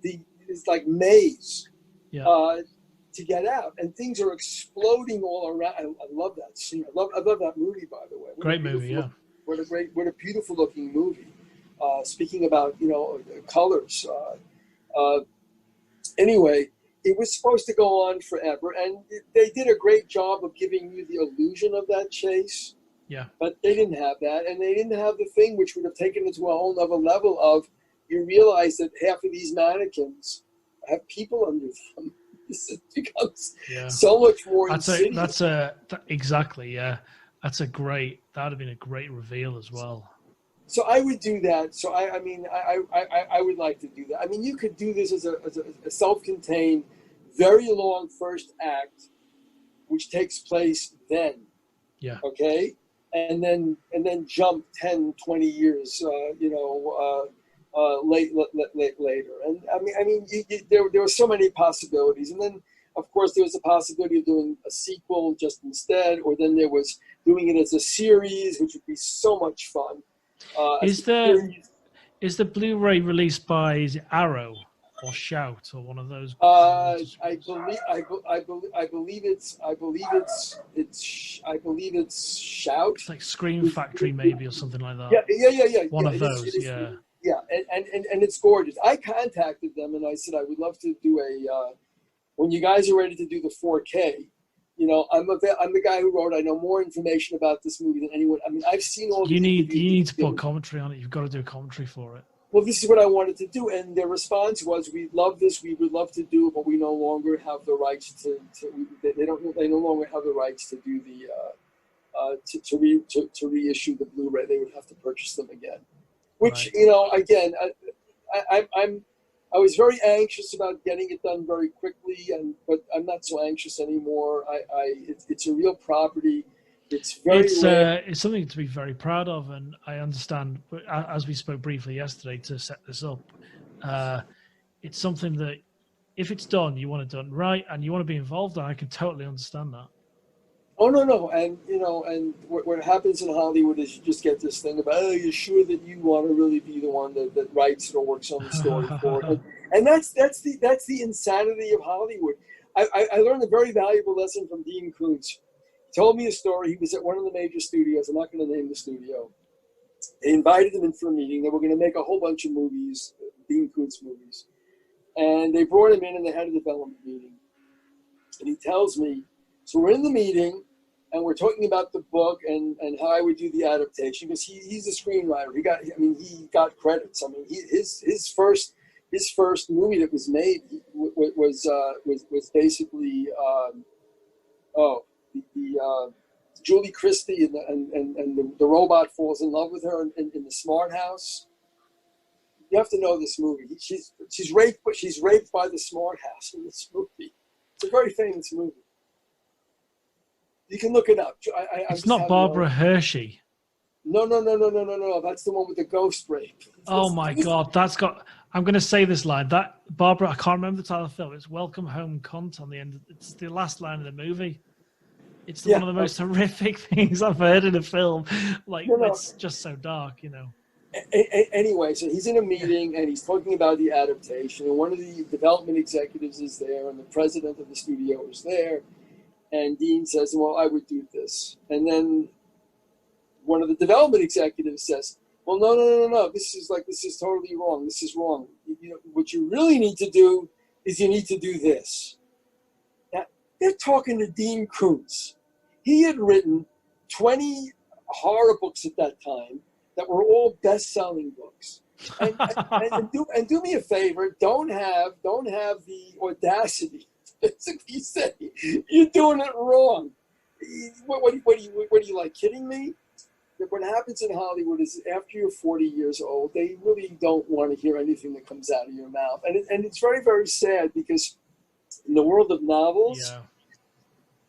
this like maze to get out, and things are exploding all around. I love that scene. I love that movie, by the way. Great movie, yeah. What a beautiful looking movie. Speaking about colors. Anyway, it was supposed to go on forever, and they did a great job of giving you the illusion of that chase. Yeah. But they didn't have that, and they didn't have the thing which would have taken it to a whole other level of, you realize that half of these mannequins have people under them. It becomes so much more insidious. Exactly, yeah. That would have been a great reveal as well. So I would do that. So I would like to do that. I mean, you could do this as a self-contained, very long first act, which takes place then. Yeah. Okay. And then jump 10, 20 years, later. And I mean, there were so many possibilities. And then, of course, there was a possibility of doing a sequel just instead, or then there was doing it as a series, which would be so much fun. Is the Blu-ray released by Arrow or Shout or one of those? I believe it's Shout. It's like Scream Factory maybe or something like that. Yeah. One of those, yeah. Yeah, and it's gorgeous. I contacted them and I said I would love to do when you guys are ready to do the 4K. I'm the guy who wrote. I know more information about this movie than anyone. I mean, I've seen all. You need to put commentary on it. You've got to do a commentary for it. Well, this is what I wanted to do, and their response was, "We love this. We would love to do it, but we no longer have the rights to they no longer have the rights to do to reissue the Blu-ray. They would have to purchase them again." Which again, I was very anxious about getting it done very quickly, but I'm not so anxious anymore. It's a real property. It's something to be very proud of, and I understand. As we spoke briefly yesterday to set this up, it's something that if it's done, you want it done right, and you want to be involved. And I can totally understand that. Oh no, and and what happens in Hollywood is you just get this thing about, oh, you're sure that you want to really be the one that writes it or works on the story for it, and that's the insanity of Hollywood. I learned a very valuable lesson from Dean Koontz. He told me a story. He was at one of the major studios. I'm not going to name the studio. They invited him in for a meeting. They were going to make a whole bunch of movies, Dean Koontz movies, and they brought him in and they had a development meeting. And he tells me, so we're in the meeting, and we're talking about the book and how I would do the adaptation, because he's a screenwriter. He got credits. I mean, his first movie that was made was basically Julie Christie and the robot falls in love with her in the Smart House. You have to know this movie. She's raped by the Smart House in this movie. It's a very famous movie. You can look it up. It's not Barbara Hershey. No. That's the one with the ghost rape. Oh my God, I'm going to say this line. That Barbara, I can't remember the title of the film. It's "Welcome Home, Cunt" on the end. It's the last line of the movie. It's one of the most horrific things I've heard in a film. It's just so dark, Anyway, so he's in a meeting and he's talking about the adaptation, and one of the development executives is there, and the president of the studio is there, and Dean says, "Well, I would do this," and then one of the development executives says, "Well, no, this is totally wrong. This is wrong. What you really need to do is you need to do this." Now, they're talking to Dean Koontz. He had written 20 horror books at that time that were all best-selling books. And do me a favor, don't have the audacity to basically say you're doing it wrong. What are you like, kidding me? What happens in Hollywood is after you're 40 years old, they really don't want to hear anything that comes out of your mouth, and it's very, very sad, because in the world of novels,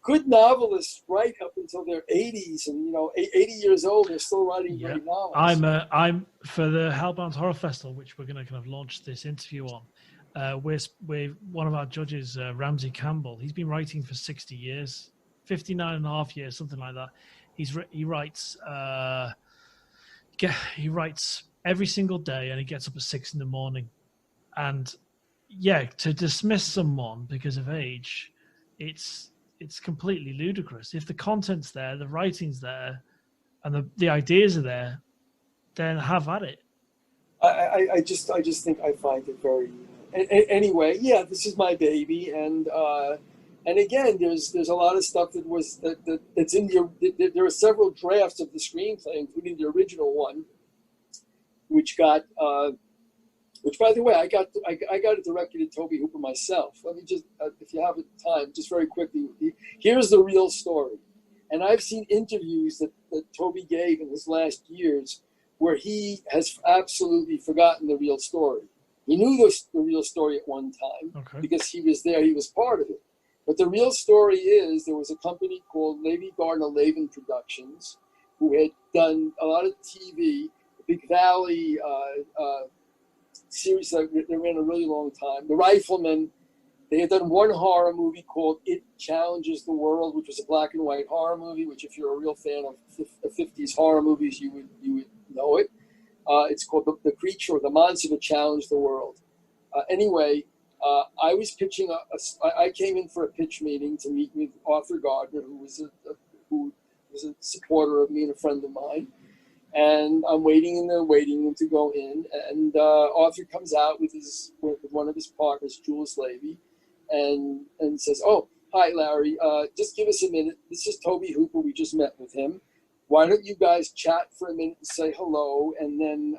good novelists write up until their 80s, and 80 years old, they're still writing great novels. I'm for the Hellbound Horror Festival, which we're going to kind of launch this interview on. We're one of our judges, Ramsey Campbell. He's been writing for 60 years, 59 and a half years, something like that. He writes every single day, and he gets up at 6 a.m. And to dismiss someone because of age, it's completely ludicrous. If the content's there, the writing's there, and the ideas are there, then have at it. I just think I find it very. Anyway, this is my baby, and again, there's a lot of stuff that's in the. There are several drafts of the screenplay, including the original one, which got. Which, by the way, I got it directed at Tobe Hooper myself. Let me just, if you have time, just very quickly. Here's the real story. And I've seen interviews that Tobe gave in his last years where he has absolutely forgotten the real story. He knew the real story at one time because he was there, he was part of it. But the real story is there was a company called Levy Gardner Lavin Productions who had done a lot of TV, Big Valley series that ran a really long time. The Rifleman, they had done one horror movie called It Challenges the World, which was a black and white horror movie, which if you're a real fan of 50s horror movies, you would know it. It's called The Creature or the Monster That Challenged the World. Anyway, I was pitching I came in for a pitch meeting to meet with Arthur Gardner, who was a supporter of me and a friend of mine. And I'm waiting in the waiting room to go in, and Arthur comes out with one of his partners, Jules Levy, and says, "Oh, hi, Larry. Just give us a minute. This is Tobe Hooper. We just met with him. Why don't you guys chat for a minute and say hello, and then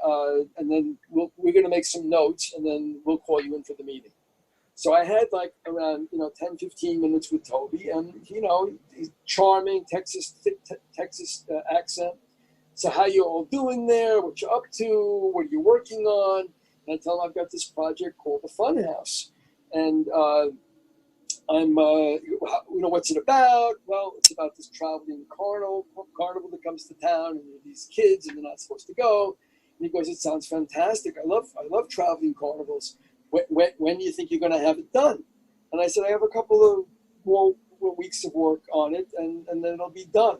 we're going to make some notes, and then we'll call you in for the meeting." So I had like around 10, 15 minutes with Tobe, and he's charming, Texas accent. So how you all doing there? What you up to? What are you working on? And I tell him I've got this project called the Funhouse, and I'm what's it about? Well, it's about this traveling carnival that comes to town, and there are these kids, and they're not supposed to go. And he goes, "It sounds fantastic. I love traveling carnivals. When do you think you're going to have it done?" And I said, "I have a couple of weeks of work on it, and then it'll be done.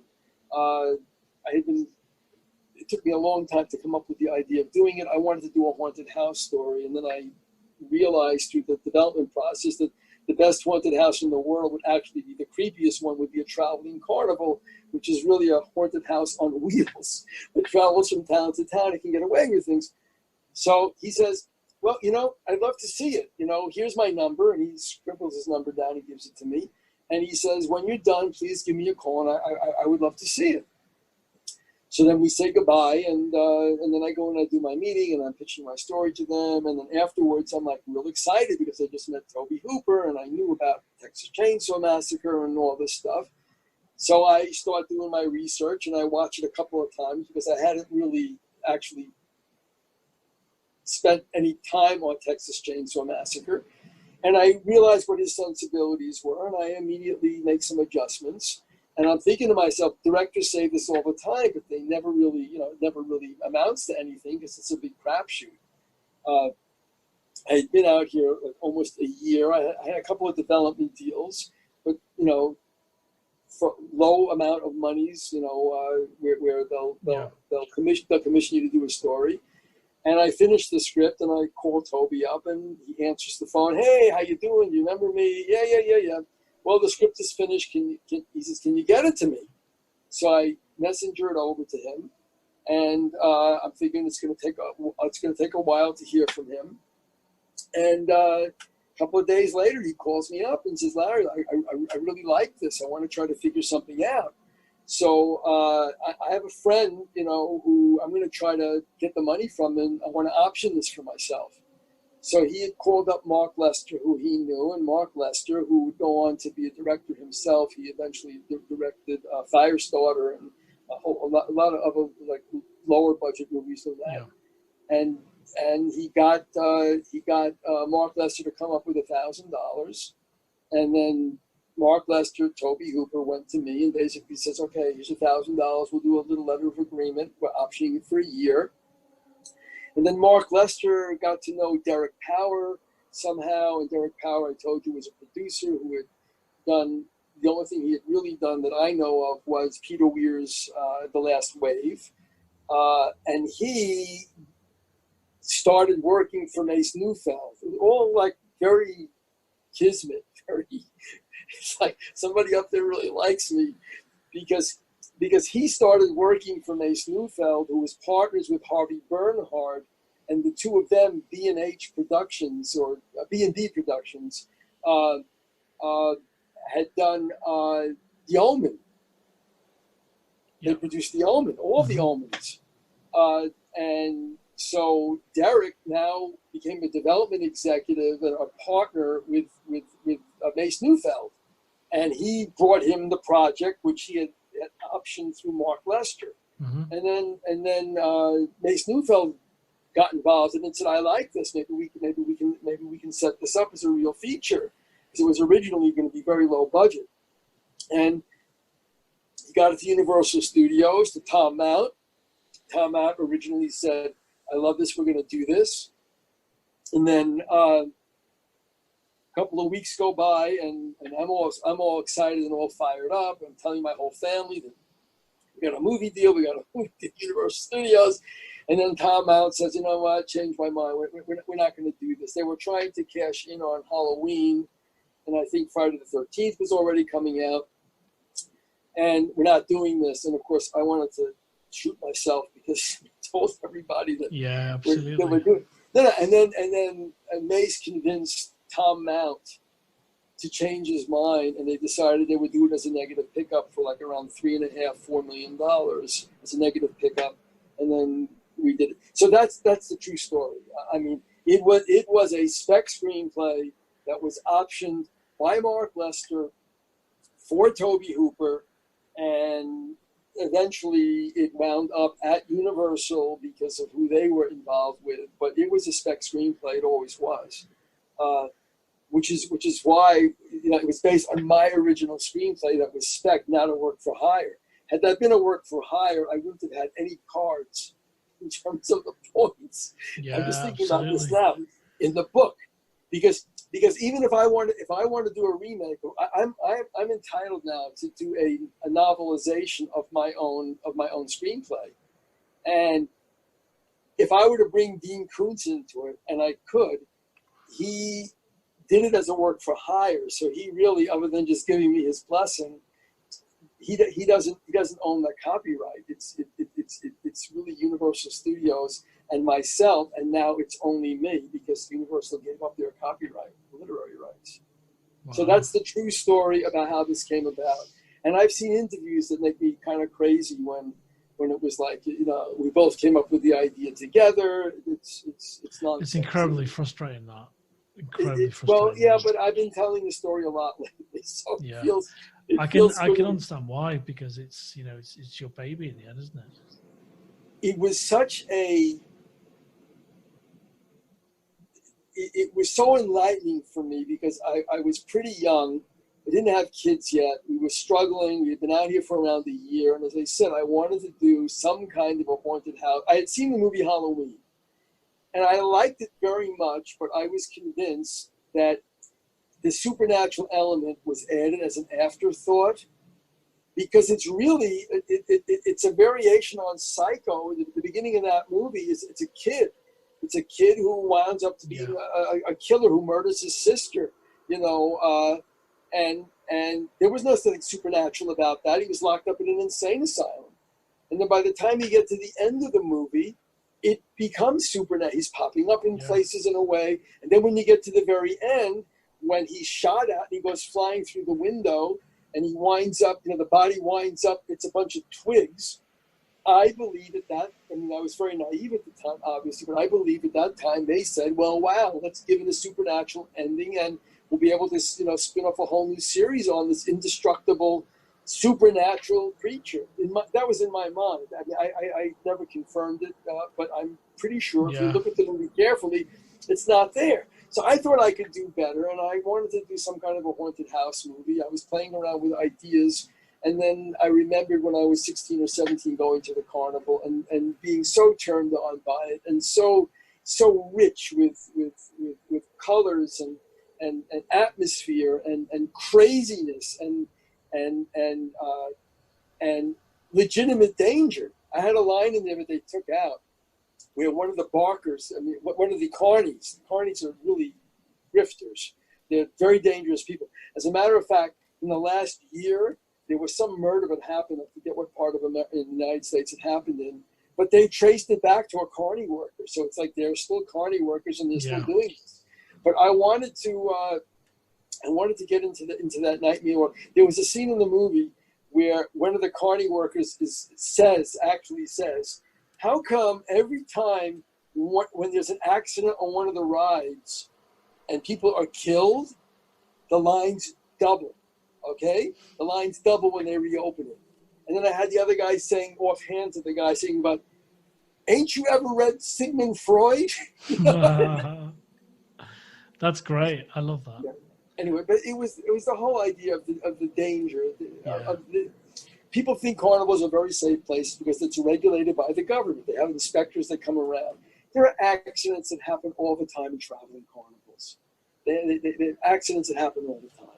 It took me a long time to come up with the idea of doing it. I wanted to do a haunted house story, and then I realized through the development process that the best haunted house in the world would actually be, the creepiest one would be a traveling carnival, which is really a haunted house on wheels that travels from town to town and can get away with things. So he says, well, I'd love to see it. Here's my number. And he scribbles his number down. He gives it to me. And he says, when you're done, please give me a call, and I would love to see it. So then we say goodbye, and then I go and I do my meeting, and I'm pitching my story to them. And then afterwards, I'm like real excited because I just met Tobe Hooper, and I knew about Texas Chainsaw Massacre and all this stuff. So I start doing my research, and I watch it a couple of times because I hadn't really actually spent any time on Texas Chainsaw Massacre. And I realized what his sensibilities were, and I immediately make some adjustments. And I'm thinking to myself, directors say this all the time, but they never really, it never really amounts to anything because it's a big crapshoot. I had been out here like almost a year. I had a couple of development deals, but, for low amount of monies, where they'll commission you to do a story. And I finished the script, and I called Tobe up, and he answers the phone. Hey, how you doing? You remember me? Yeah. Well, the script is finished. He says, can you get it to me? So I messenger it over to him, and I'm thinking it's going to take a while to hear from him. And a couple of days later, he calls me up and says, Larry, I really like this. I want to try to figure something out. So I have a friend, who I'm going to try to get the money from, and I want to option this for myself. So he had called up Mark Lester, who he knew, and Mark Lester, who would go on to be a director himself. He eventually directed Firestarter and a lot of other like lower budget movies than that. Yeah. And he got Mark Lester to come up with $1,000, and then Mark Lester, Tobe Hooper went to me and basically says, okay, here's $1,000. We'll do a little letter of agreement. We're optioning it for a year. And then Mark Lester got to know Derek Power somehow. And Derek Power, I told you, was a producer who had done, the only thing he had really done that I know of was Peter Weir's The Last Wave. And he started working for Mace Neufeld. It was all like very kismet, it's like somebody up there really likes me because he started working for Mace Neufeld, who was partners with Harvey Bernhard, and the two of them, B&H Productions or B&D Productions, had done The Omen. They produced The Omen, all the Omens, and so Derek now became a development executive and a partner with Mace Neufeld. And he brought him the project, which he had optioned through Mark Lester. Mm-hmm. And then Mace Neufeld got involved and said, I like this. Maybe we can set this up as a real feature. Because it was originally going to be very low budget. And he got it to Universal Studios, to Tom Mount. Tom Mount originally said, I love this, we're going to do this. And then a couple of weeks go by, and I'm all excited and all fired up. I'm telling my whole family that we got a movie deal, we got a movie deal at Universal Studios. And then Tom Mount says, you know what, changed my mind. We're not going to do this. They were trying to cash in on Halloween, and I think Friday the 13th was already coming out. And we're not doing this. And of course, I wanted to shoot myself because I told everybody that we're doing it. And Mace convinced Tom Mount to change his mind, and they decided they would do it as a negative pickup for like around $3.5–4 million as a negative pickup, and then we did it. So that's the true story. I mean, it was a spec screenplay that was optioned by Mark Lester for Tobe Hooper, and eventually it wound up at Universal because of who they were involved with. But it was a spec screenplay; it always was. Which is why it was based on my original screenplay that was spec, not a work for hire. Had that been a work for hire, I wouldn't have had any cards in terms of the points. Yeah, I'm just thinking about this now in the book, because because even if I want to do a remake, I'm entitled now to do a novelization of my own screenplay. And if I were to bring Dean Koontz into it, and I could, he did it as a work for hire. So he really, other than just giving me his blessing, he doesn't own that copyright. It's really Universal Studios and myself, and now it's only me because Universal gave up their copyright, literary rights. Wow. So that's the true story about how this came about. And I've seen interviews that make me kind of crazy when it was like, we both came up with the idea together. It's not. It's incredibly frustrating, that. Incredibly frustrating. Well, yeah, but I've been telling the story a lot lately, so yeah. I can understand why, because it's it's your baby in the end, isn't it? It was such a. It was so enlightening for me because I was pretty young. I didn't have kids yet. We were struggling. We had been out here for around a year. And as I said, I wanted to do some kind of a haunted house. I had seen the movie Halloween, and I liked it very much, but I was convinced that the supernatural element was added as an afterthought, because it's really, it's a variation on Psycho. The beginning of that movie is it's a kid. It's a kid who winds up to be a killer who murders his sister, and there was nothing supernatural about that. He was locked up in an insane asylum. And then by the time you get to the end of the movie, it becomes supernatural. He's popping up in places in a way. And then when you get to the very end, when he's shot at and he goes flying through the window and he winds up, the body winds up, it's a bunch of twigs. I believe I was very naive at the time, obviously, but I believe at that time they said, well, wow, let's give it a supernatural ending and we'll be able to, spin off a whole new series on this indestructible supernatural creature. That was in my mind. I never confirmed it, but I'm pretty sure if you look at the movie carefully, it's not there. So I thought I could do better, and I wanted to do some kind of a haunted house movie. I was playing around with ideas. And then I remembered when I was 16 or 17 going to the carnival and being so turned on by it and so rich with colors and atmosphere and craziness and legitimate danger. I had a line in there that they took out where one of the barkers, one of the carnies are really grifters. They're very dangerous people. As a matter of fact, in the last year, there was some murder that happened. I forget what part of in the United States it happened in, but they traced it back to a carny worker. So it's like they're still carny workers and they're still doing this. But I wanted to get into that nightmare. There was a scene in the movie where one of the carny workers says, how come every time when there's an accident on one of the rides and people are killed, the lines double? Okay, the lines double when they reopen it. And then I had the other guy saying offhand to the guy saying, "But ain't you ever read Sigmund Freud?" That's great. I love that. Yeah. Anyway, but it was the whole idea of the danger. People think carnivals are very safe places because it's regulated by the government. They have inspectors that come around. There are accidents that happen all the time in traveling carnivals. There are accidents that happen all the time.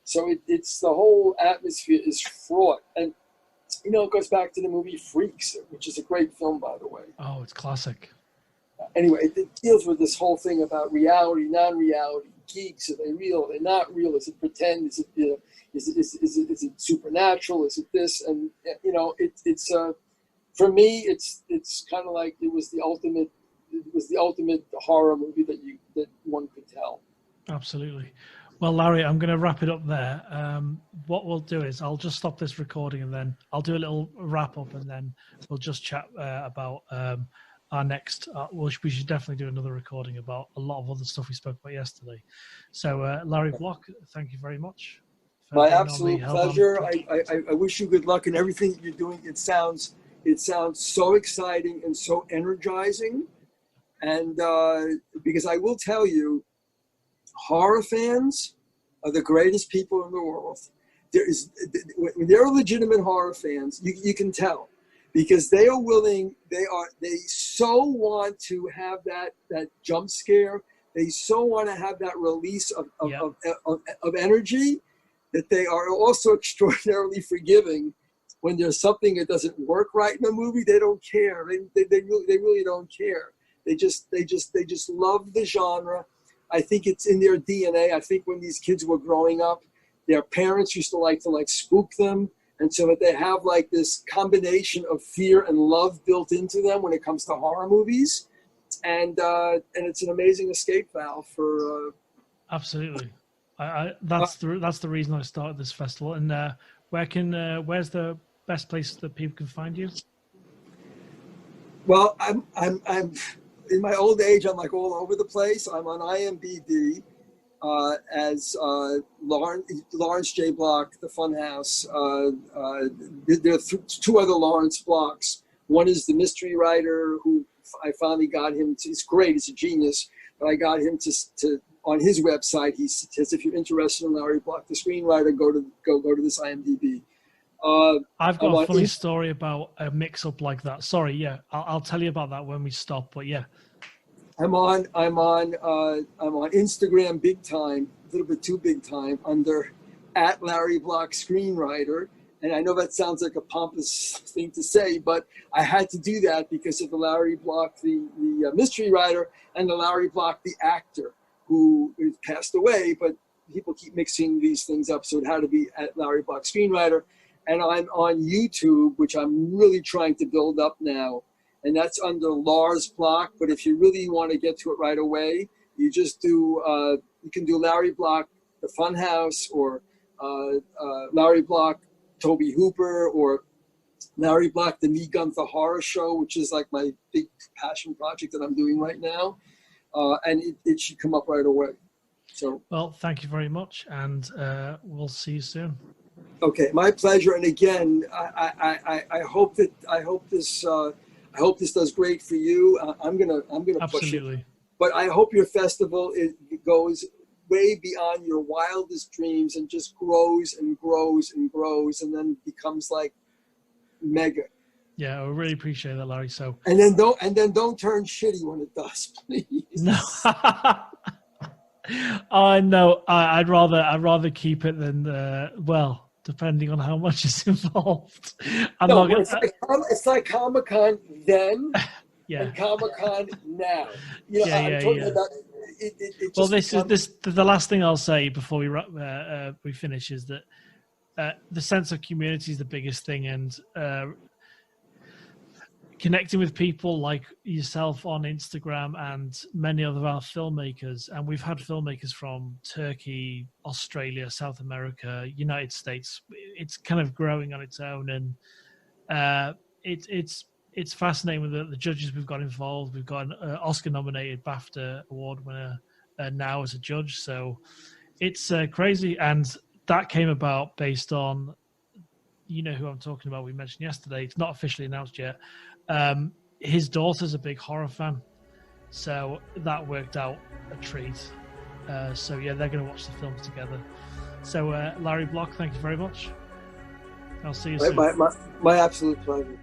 So it's the whole atmosphere is fraught. And, it goes back to the movie Freaks, which is a great film, by the way. Oh, it's classic. Anyway, it deals with this whole thing about reality, non-reality, geeks. Are they real? Are they not real? Is it pretend? Is it, is it supernatural? Is it this? And, it's for me, it's kind of like it was the ultimate horror movie that one could tell. Absolutely. Well, Larry, I'm going to wrap it up there. What we'll do is I'll just stop this recording and then I'll do a little wrap up and then we'll just chat about our next. We should definitely do another recording about a lot of other stuff we spoke about yesterday. So, Larry Block, thank you very much. My absolute pleasure. I wish you good luck in everything you're doing. It sounds so exciting and so energizing. And because I will tell you, horror fans are the greatest people in the world. When they're legitimate horror fans, you can tell, because they are willing. They so want to have that jump scare, They so want to have that release of Yeah. of energy that they are also extraordinarily forgiving. When there's something that doesn't work right in a movie, they don't care. They really don't care. They just love the genre. I think it's in their DNA. I think when these kids were growing up, their parents used to like spook them. And so that they have like this combination of fear and love built into them when it comes to horror movies. And it's an amazing escape valve for. Absolutely. That's the reason I started this festival. And where's the best place that people can find you? Well, I'm in my old age. I'm like all over the place. I'm on IMDb as Lawrence J. Block, the Funhouse. There are two other Lawrence Blocks. One is the mystery writer who I finally got him to. He's great. He's a genius. But I got him to on his website. He says, if you're interested in Larry Block, the screenwriter, go to this IMDb. I've got a funny story about a mix-up like that. Sorry, yeah, I'll tell you about that when we stop. But yeah, I'm on Instagram big time, a little bit too big time, under @LarryBlock Screenwriter. And I know that sounds like a pompous thing to say, but I had to do that because of the Larry Block, the mystery writer, and the Larry Block, the actor, who passed away. But people keep mixing these things up, so it had to be @LarryBlock Screenwriter. And I'm on YouTube, which I'm really trying to build up now. And that's under Lars Block. But if you really want to get to it right away, you just do, you can do Larry Block, the Funhouse, or Larry Block, Tobe Hooper, or Larry Block, the Me Gunther Horror Show, which is like my big passion project that I'm doing right now. And it should come up right away. So, well, thank you very much. And we'll see you soon. Okay, my pleasure. And again, I hope this does great for you. I'm gonna push it. But I hope your festival goes way beyond your wildest dreams and just grows and grows and grows, and then becomes like mega. Yeah, I really appreciate that, Larry. So and then don't turn shitty when it does, please. No. I know. I'd rather keep it than depending on how much is involved. It's like Comic-Con then and Comic-Con now. I'm talking about it this is the last thing I'll say before we finish is that the sense of community is the biggest thing, and connecting with people like yourself on Instagram and many other our filmmakers. And we've had filmmakers from Turkey, Australia, South America, United States. It's kind of growing on its own. And it's fascinating with the judges we've got involved. We've got an Oscar-nominated BAFTA award winner now as a judge. So it's crazy. And that came about based on, you know who I'm talking about, we mentioned yesterday. It's not officially announced yet. His daughter's a big horror fan, so that worked out a treat. So yeah, they're going to watch the films together. So Larry Block, thank you very much. I'll see you soon. My absolute pleasure.